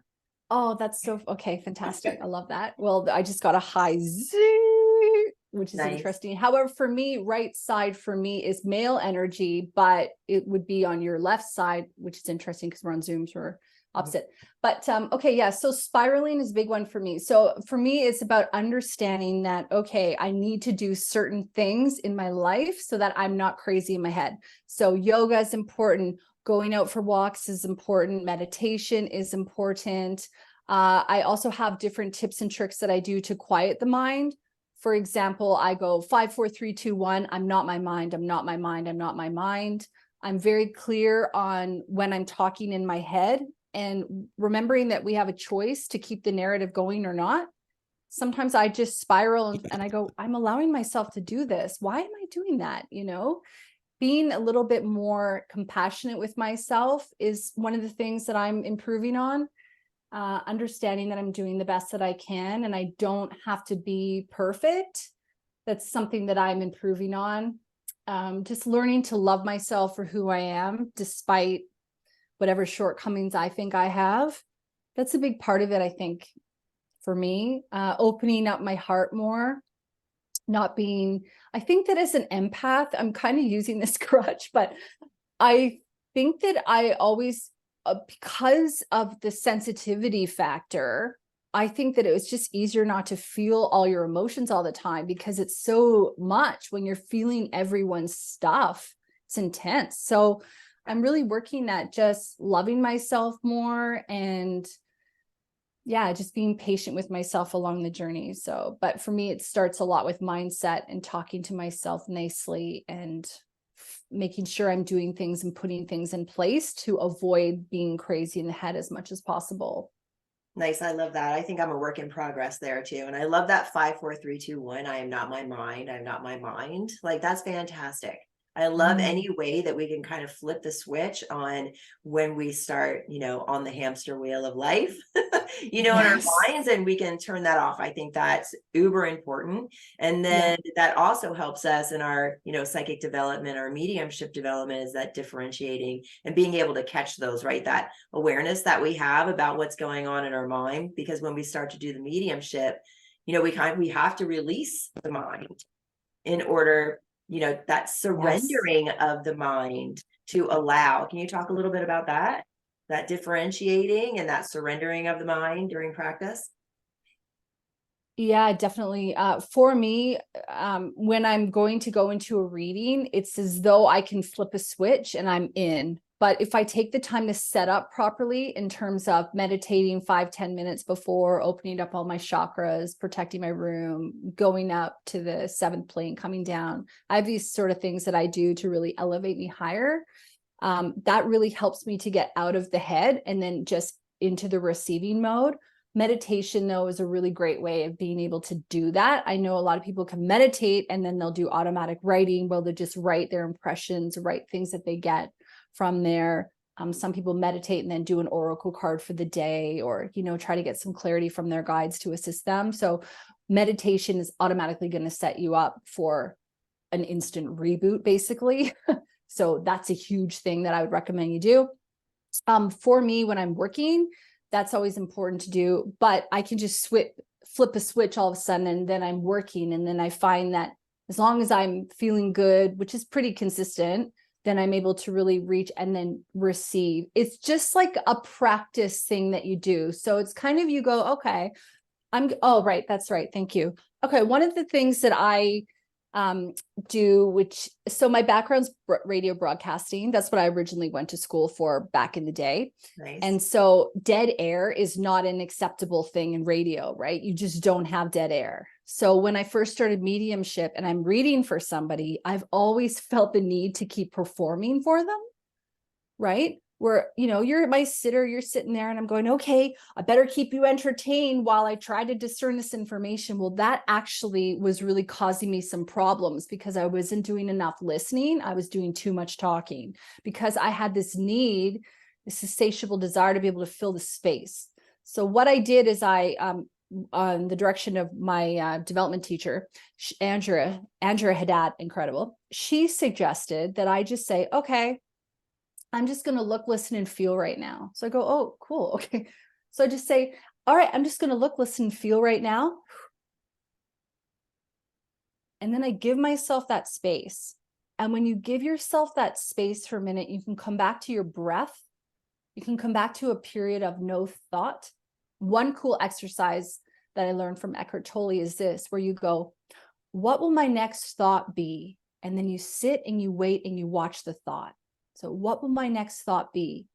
Oh, that's okay. Fantastic. I love that. Well, I just got a high Z, which is interesting. However, for me, right side for me is male energy, but it would be on your left side, which is interesting because we're on Zooms, we're opposite. But okay, yeah. So spiraling is a big one for me. So for me, it's about understanding that, okay, I need to do certain things in my life so that I'm not crazy in my head. So yoga is important. Going out for walks is important. Meditation is important. I also have different tips and tricks that I do to quiet the mind. For example, I go 5, 4, 3, 2, 1. I'm not my mind. I'm not my mind. I'm not my mind. I'm very clear on when I'm talking in my head and remembering that we have a choice to keep the narrative going or not. Sometimes I just spiral and I go, I'm allowing myself to do this. Why am I doing that? Being a little bit more compassionate with myself is one of the things that I'm improving on. Understanding that I'm doing the best that I can and I don't have to be perfect. That's something that I'm improving on. Just learning to love myself for who I am, despite whatever shortcomings I think I have. That's a big part of it, I think, for me. Opening up my heart more. I think that as an empath, I'm kind of using this crutch, but I think that I always, because of the sensitivity factor, I think that it was just easier not to feel all your emotions all the time because it's so much when you're feeling everyone's stuff. It's intense. So I'm really working at just loving myself more and just being patient with myself along the journey. So, but for me, it starts a lot with mindset and talking to myself nicely and making sure I'm doing things and putting things in place to avoid being crazy in the head as much as possible. Nice. I love that. I think I'm a work in progress there too. And I love that 5, 4, 3, 2, 1. I am not my mind. I'm not my mind. Like that's fantastic. I love any way that we can kind of flip the switch on when we start, on the hamster wheel of life, in our minds, and we can turn that off. I think that's uber important. And then that also helps us in our, psychic development, our mediumship development is that differentiating and being able to catch those, right? That awareness that we have about what's going on in our mind, because when we start to do the mediumship, we have to release the mind in order that surrendering of the mind to allow. Can you talk a little bit about that differentiating and that surrendering of the mind during practice? Yeah, definitely. For me, when I'm going to go into a reading, it's as though I can flip a switch and I'm in. But if I take the time to set up properly in terms of meditating 5-10 minutes before, opening up all my chakras, protecting my room, going up to the 7th plane, coming down, I have these sort of things that I do to really elevate me higher. That really helps me to get out of the head and then just into the receiving mode. Meditation, though, is a really great way of being able to do that. I know a lot of people can meditate and then they'll do automatic writing where they'll just write their impressions, write things that they get from there. Some people meditate and then do an oracle card for the day or, try to get some clarity from their guides to assist them. So meditation is automatically going to set you up for an instant reboot, basically. So that's a huge thing that I would recommend you do. For me, when I'm working, that's always important to do, but I can just flip a switch all of a sudden and then I'm working. And then I find that as long as I'm feeling good, which is pretty consistent, then I'm able to really reach and then receive. It's just like a practice thing that you do. So it's kind of, you go, okay, right. That's right. Thank you. Okay. One of the things that I so my background's radio broadcasting. That's what I originally went to school for back in the day. Nice. And so dead air is not an acceptable thing in radio, right? You just don't have dead air. So when I first started mediumship and I'm reading for somebody, I've always felt the need to keep performing for them, right? Where, you're my sitter, you're sitting there and I'm going, okay, I better keep you entertained while I try to discern this information. Well, that actually was really causing me some problems because I wasn't doing enough listening. I was doing too much talking because I had this need, this insatiable desire to be able to fill the space. So what I did is on the direction of my development teacher, Andrea Haddad, incredible. She suggested that I just say, okay, I'm just going to look, listen, and feel right now. So I go, oh, cool. Okay. So I just say, all right, I'm just going to look, listen, and feel right now. And then I give myself that space. And when you give yourself that space for a minute, you can come back to your breath. You can come back to a period of no thought. One cool exercise that I learned from Eckhart Tolle is this, where you go, what will my next thought be? And then you sit and you wait and you watch the thought. So what will my next thought be?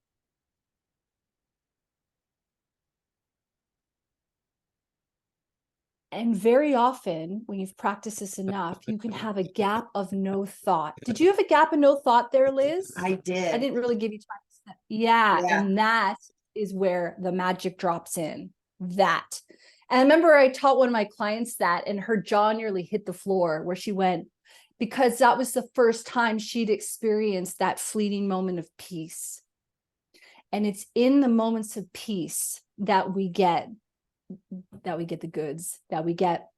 And very often, when you've practiced this enough, you can have a gap of no thought. Did you have a gap of no thought there, Liz? I did. I didn't really give you time. Yeah. Yeah. And that is where the magic drops in. That. And I remember I taught one of my clients that, and her jaw nearly hit the floor where she went, because that was the first time she'd experienced that fleeting moment of peace. And it's in the moments of peace that we get the goods, that we get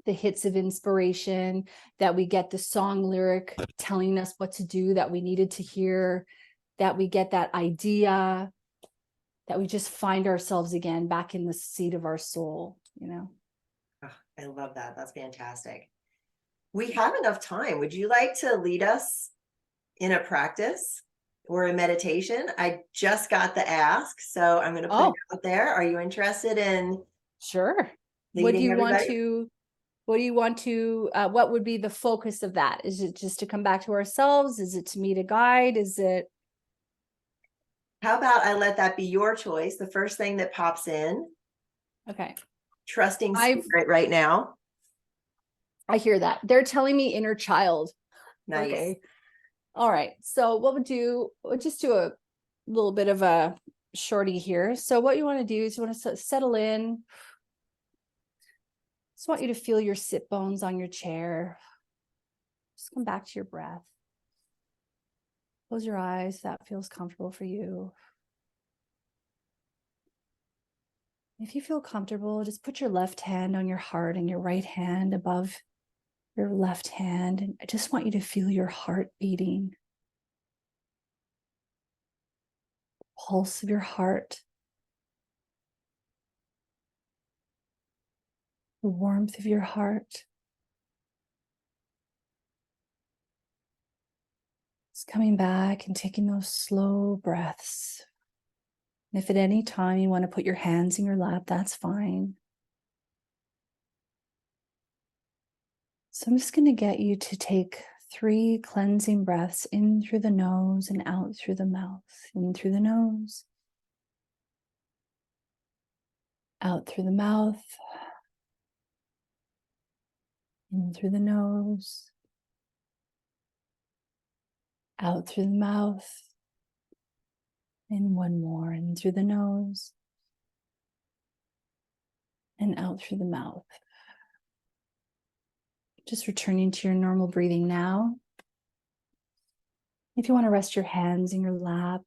the hits of inspiration, that we get the song lyric telling us what to do that we needed to hear, that we get that idea, that we just find ourselves again back in the seat of our soul, Oh, I love that. That's fantastic. We have enough time. Would you like to lead us in a practice or a meditation? I just got the ask, so I'm going to put it out there. Are you interested in? Sure. Leading everybody? What would be the focus of that? Is it just to come back to ourselves? Is it to meet a guide? Is it? How about I let that be your choice? The first thing that pops in. Okay. Trusting spirit right now. I hear that. They're telling me inner child. Nice. Okay. All right. So we'll just do a little bit of a shorty here. So what you want to do is you want to settle in. Just want you to feel your sit bones on your chair. Just come back to your breath. Close your eyes if that feels comfortable for you. If you feel comfortable, just put your left hand on your heart and your right hand above your left hand. And I just want you to feel your heart beating. Pulse of your heart. The warmth of your heart. Just coming back and taking those slow breaths. And if at any time you want to put your hands in your lap, that's fine. So I'm just going to get you to take 3 cleansing breaths in through the nose and out through the mouth. In through the nose, out through the mouth, in through the nose, out through the mouth, and one more, in through the nose, and out through the mouth. Just returning to your normal breathing now. If you want to rest your hands in your lap,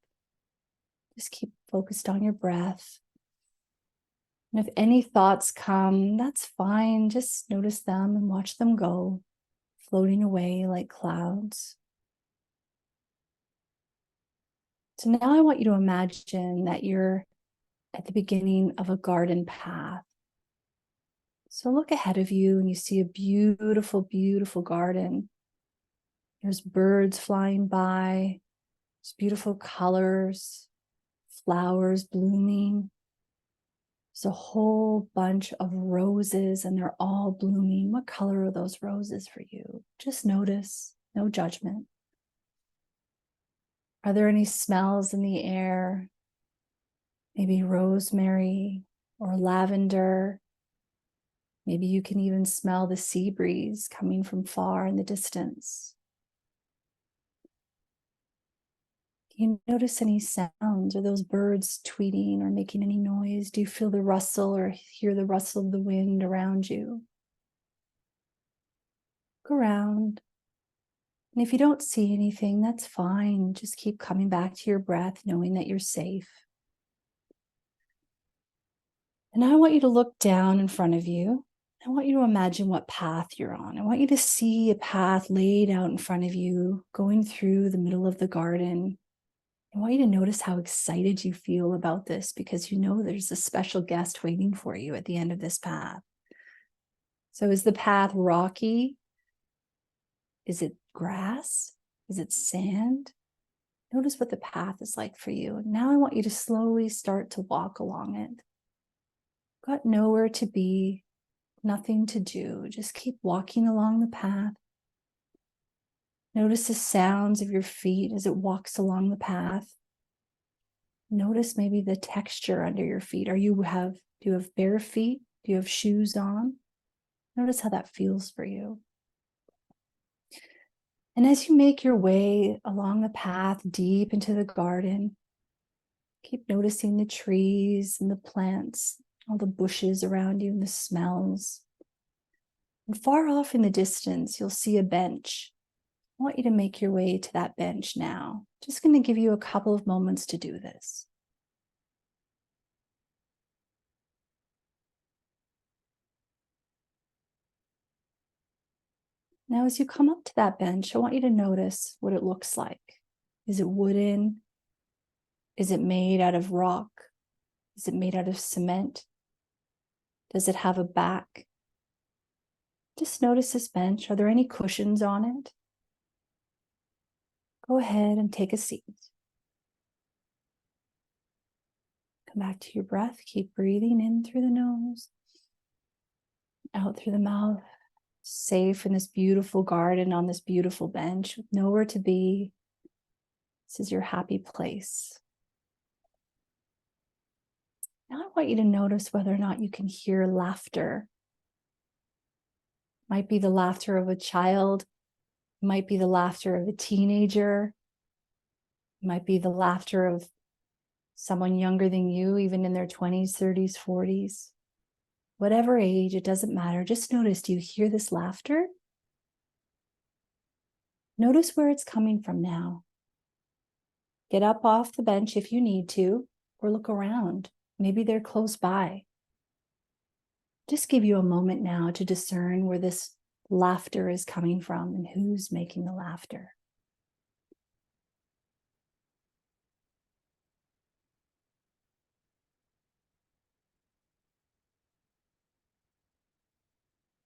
just keep focused on your breath. And if any thoughts come, that's fine. Just notice them and watch them go, floating away like clouds. So now I want you to imagine that you're at the beginning of a garden path. So look ahead of you and you see a beautiful, beautiful garden. There's birds flying by, there's beautiful colors, flowers blooming. There's a whole bunch of roses and they're all blooming. What color are those roses for you? Just notice, no judgment. Are there any smells in the air? Maybe rosemary or lavender. Maybe you can even smell the sea breeze coming from far in the distance. Do you notice any sounds? Are those birds tweeting or making any noise? Do you feel the rustle or hear the rustle of the wind around you? Look around. And if you don't see anything, that's fine. Just keep coming back to your breath, knowing that you're safe. And now I want you to look down in front of you. I want you to imagine what path you're on. I want you to see a path laid out in front of you, going through the middle of the garden. I want you to notice how excited you feel about this because you know there's a special guest waiting for you at the end of this path. So is the path rocky? Is it grass? Is it sand? Notice what the path is like for you. And now I want you to slowly start to walk along it. Got nowhere to be, nothing to do. Just keep walking along the path. Notice the sounds of your feet as it walks along the path. Notice maybe the texture under your feet. Do you have bare feet? Do you have shoes on? Notice how that feels for you. And as you make your way along the path deep into the garden, keep noticing the trees and the plants, all the bushes around you and the smells. And far off in the distance, you'll see a bench. I want you to make your way to that bench now. Just going to give you a couple of moments to do this. Now, as you come up to that bench, I want you to notice what it looks like. Is it wooden? Is it made out of rock? Is it made out of cement? Does it have a back? Just notice this bench. Are there any cushions on it? Go ahead and take a seat. Come back to your breath. Keep breathing in through the nose, out through the mouth. Safe in this beautiful garden on this beautiful bench with nowhere to be. This is your happy place. Now I want you to notice whether or not you can hear laughter. Might be the laughter of a child, might be the laughter of a teenager, might be the laughter of someone younger than you, even in their 20s, 30s, 40s. Whatever age, it doesn't matter. Just notice, do you hear this laughter? Notice where it's coming from now. Get up off the bench if you need to, or look around. Maybe they're close by. Just give you a moment now to discern where this laughter is coming from and who's making the laughter.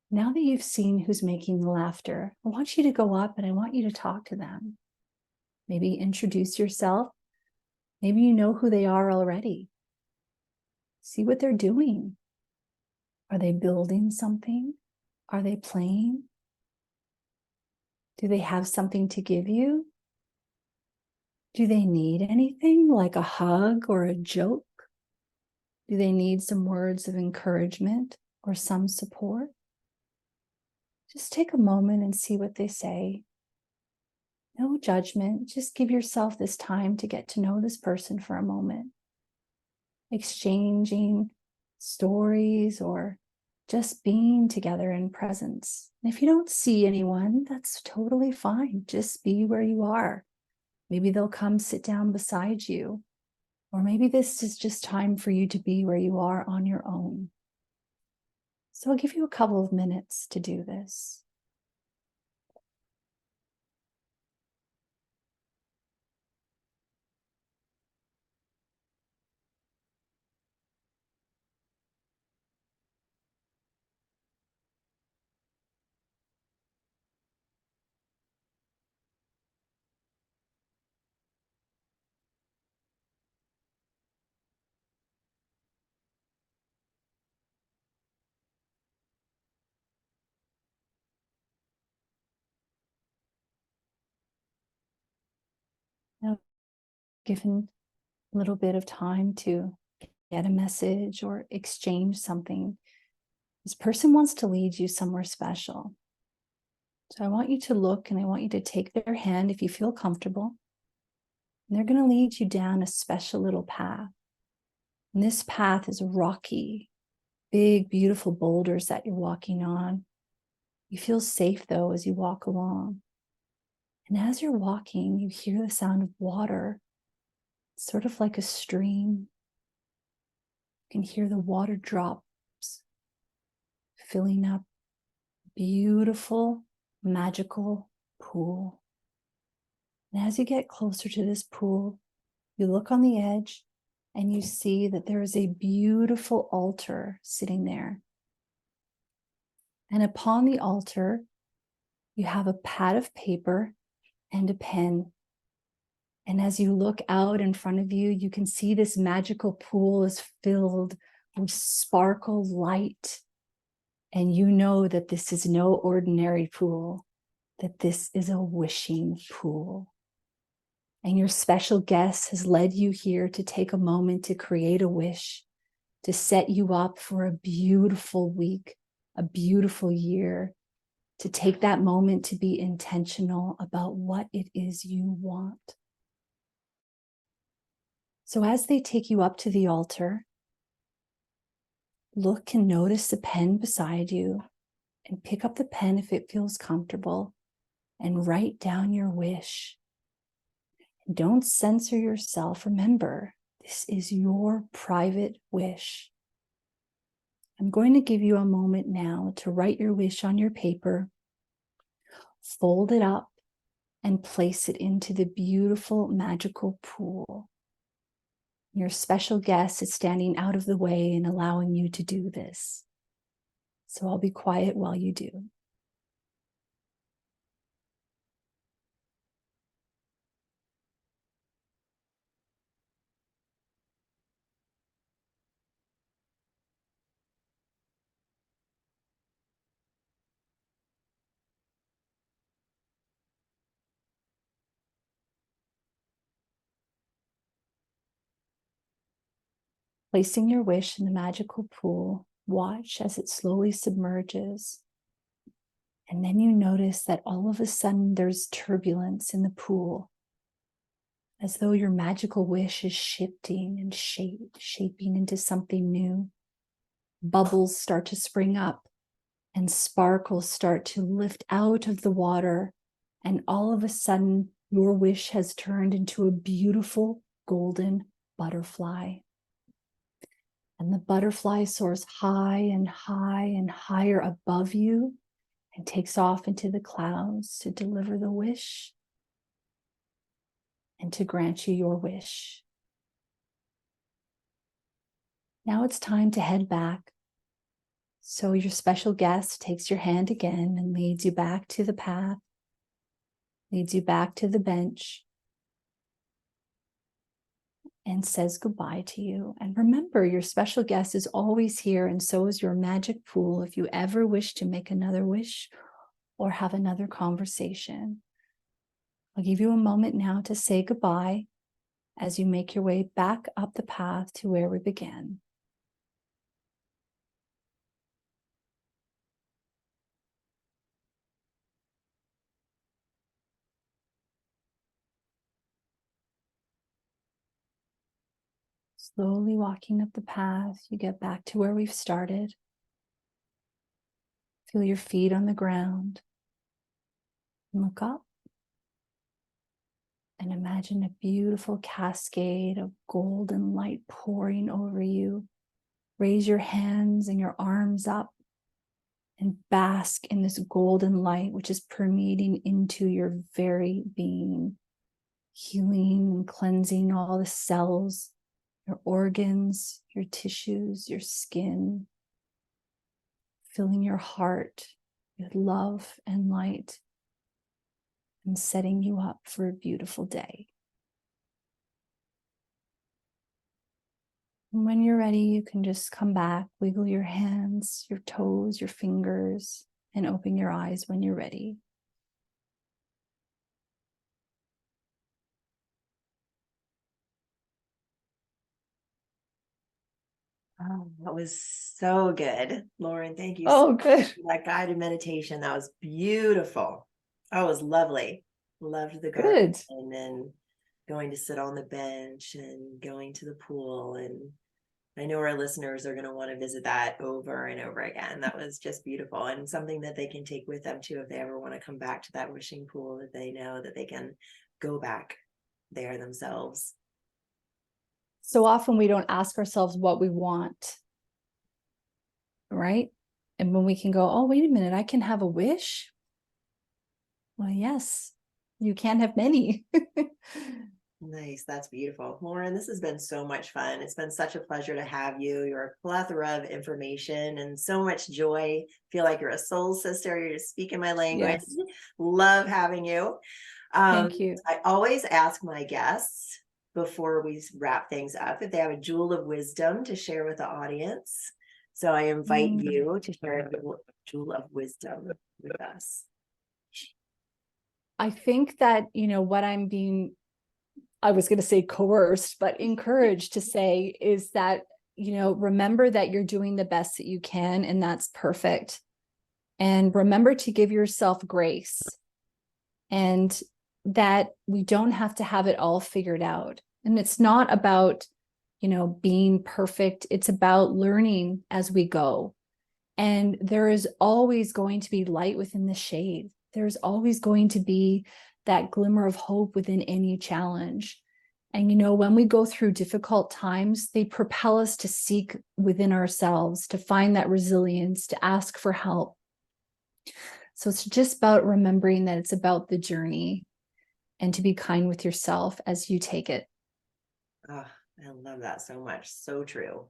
Now that you've seen who's making the laughter, I want you to go up and I want you to talk to them. Maybe introduce yourself. Maybe you know who they are already. See what they're doing. Are they building something? Are they playing? Do they have something to give you? Do they need anything like a hug or a joke? Do they need some words of encouragement or some support? Just take a moment and see what they say. No judgment. Just give yourself this time to get to know this person for a moment. Exchanging stories or just being together in presence. And if you don't see anyone, that's totally fine. Just be where you are. Maybe they'll come sit down beside you. Or maybe this is just time for you to be where you are on your own. So I'll give you a couple of minutes to do this. given a little bit of time to get a message or exchange something, this person wants to lead you somewhere special. So I want you to look, and I want you to take their hand if you feel comfortable. And they're going to lead you down a special little path. And this path is rocky, big, beautiful boulders that you're walking on. You feel safe, though, as you walk along. And as you're walking, you hear the sound of water, sort of like a stream. You can hear the water drops filling up a beautiful, magical pool. And as you get closer to this pool, you look on the edge and you see that there is a beautiful altar sitting there. And upon the altar, you have a pad of paper and a pen. And as you look out in front of you, you can see this magical pool is filled with sparkle light. And you know that this is no ordinary pool, that this is a wishing pool. And your special guest has led you here to take a moment to create a wish, to set you up for a beautiful week, a beautiful year, to take that moment to be intentional about what it is you want. So as they take you up to the altar, look and notice the pen beside you, and pick up the pen if it feels comfortable and write down your wish. Don't censor yourself. Remember, this is your private wish. I'm going to give you a moment now to write your wish on your paper, fold it up, and place it into the beautiful, magical pool. Your special guest is standing out of the way and allowing you to do this. So I'll be quiet while you do. Placing your wish in the magical pool, watch as it slowly submerges. And then you notice that all of a sudden there's turbulence in the pool, as though your magical wish is shifting and shaping into something new. Bubbles start to spring up and sparkles start to lift out of the water. And all of a sudden, your wish has turned into a beautiful golden butterfly. And the butterfly soars high and high and higher above you and takes off into the clouds to deliver the wish and to grant you your wish. Now it's time to head back. So your special guest takes your hand again and leads you back to the path, leads you back to the bench, and says goodbye to you. And remember, your special guest is always here, and so is your magic pool if you ever wish to make another wish or have another conversation. I'll give you a moment now to say goodbye as you make your way back up the path to where we began. Slowly walking up the path, you get back to where we've started. Feel your feet on the ground. And look up. And imagine a beautiful cascade of golden light pouring over you. Raise your hands and your arms up and bask in this golden light, which is permeating into your very being, healing and cleansing all the cells, your organs, your tissues, your skin, filling your heart with love and light, and setting you up for a beautiful day. And when you're ready, you can just come back, wiggle your hands, your toes, your fingers, and open your eyes when you're ready. Oh, that was so good. Lauren, thank you so Oh, good. much for that guided meditation. That was beautiful. Oh, it was lovely. Loved the garden Good. and then going to sit on the bench and going to the pool. And I know our listeners are going to want to visit that over and over again. That was just beautiful and something that they can take with them too if they ever want to come back to that wishing pool, that they know that they can go back there themselves. So often we don't ask ourselves what we want, right? And when we can go, oh, wait a minute, I can have a wish. Well, yes, you can have many. Nice. That's beautiful. Lauren, this has been so much fun. It's been such a pleasure to have you. You're a plethora of information and so much joy. Feel like you're a soul sister. You're just speaking my language. Yes. Love having you. Thank you. I always ask my guests before we wrap things up if they have a jewel of wisdom to share with the audience. So I invite you to share a jewel of wisdom with us. I think that, what I was going to say coerced, but encouraged to say is that, remember that you're doing the best that you can, and that's perfect. And remember to give yourself grace, and that we don't have to have it all figured out. And it's not about, being perfect. It's about learning as we go. And there is always going to be light within the shade. There's always going to be that glimmer of hope within any challenge. And, when we go through difficult times, they propel us to seek within ourselves, to find that resilience, to ask for help. So it's just about remembering that it's about the journey and to be kind with yourself as you take it. Oh, I love that so much. So true.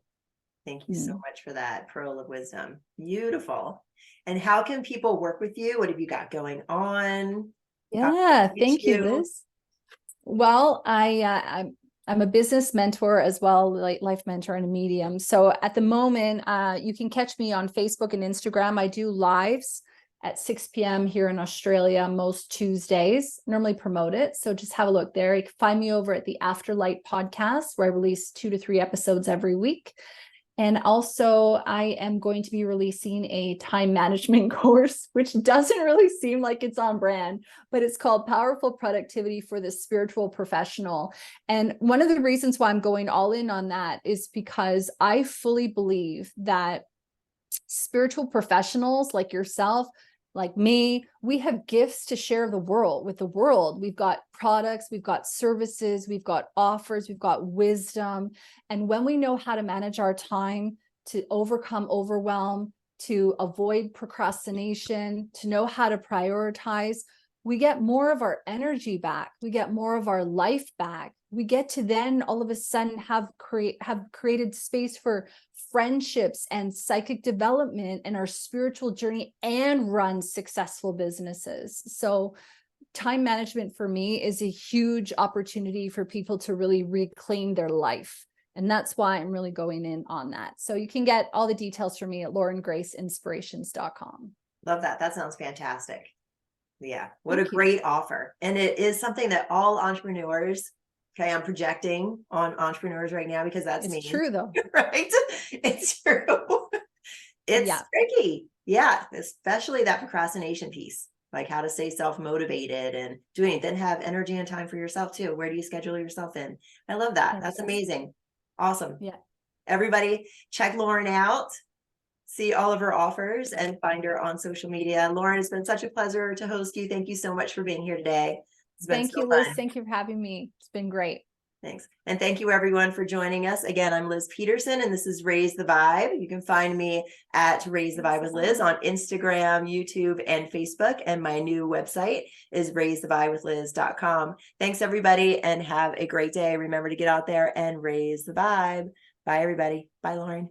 Thank you so much for that pearl of wisdom. Beautiful. And how can people work with you? What have you got going on? Yeah, thank you, Liz. Well, I'm a business mentor as well, like life mentor and a medium. So at the moment, you can catch me on Facebook and Instagram. I do lives at 6 p.m. here in Australia most Tuesdays, normally promote it. So just have a look there. You can find me over at the Afterlight Podcast, where I release 2 to 3 episodes every week. And also, I am going to be releasing a time management course, which doesn't really seem like it's on brand, but it's called Powerful Productivity for the Spiritual Professional. And one of the reasons why I'm going all in on that is because I fully believe that spiritual professionals like yourself, like me, we have gifts to share with the world. We've got products, we've got services, we've got offers, we've got wisdom. And when we know how to manage our time to overcome overwhelm, to avoid procrastination, to know how to prioritize, we get more of our energy back. We get more of our life back. We get to then all of a sudden have created space for friendships and psychic development and our spiritual journey, and run successful businesses. So time management for me is a huge opportunity for people to really reclaim their life. And that's why I'm really going in on that. So you can get all the details from me at laurengraceinspirations.com. Love that. That sounds fantastic. Yeah. What a great offer. And it is something that all entrepreneurs, okay, I'm projecting on entrepreneurs right now because that's me. It's true though. Right? It's true. It's tricky. Yeah. Especially that procrastination piece, like how to stay self-motivated and doing it, then have energy and time for yourself too. Where do you schedule yourself in? I love that. That's amazing. Awesome. Yeah. Everybody check Lauren out. See all of her offers and find her on social media. Lauren, it's been such a pleasure to host you. Thank you so much for being here today. Thank you, Liz. Thank you for having me. It's been great. Thanks. And thank you everyone for joining us. Again, I'm Liz Peterson and this is Raise the Vibe. You can find me at Raise the Vibe with Liz on Instagram, YouTube, and Facebook. And my new website is raisethevibewithliz.com. Thanks everybody and have a great day. Remember to get out there and raise the vibe. Bye everybody. Bye Lauren.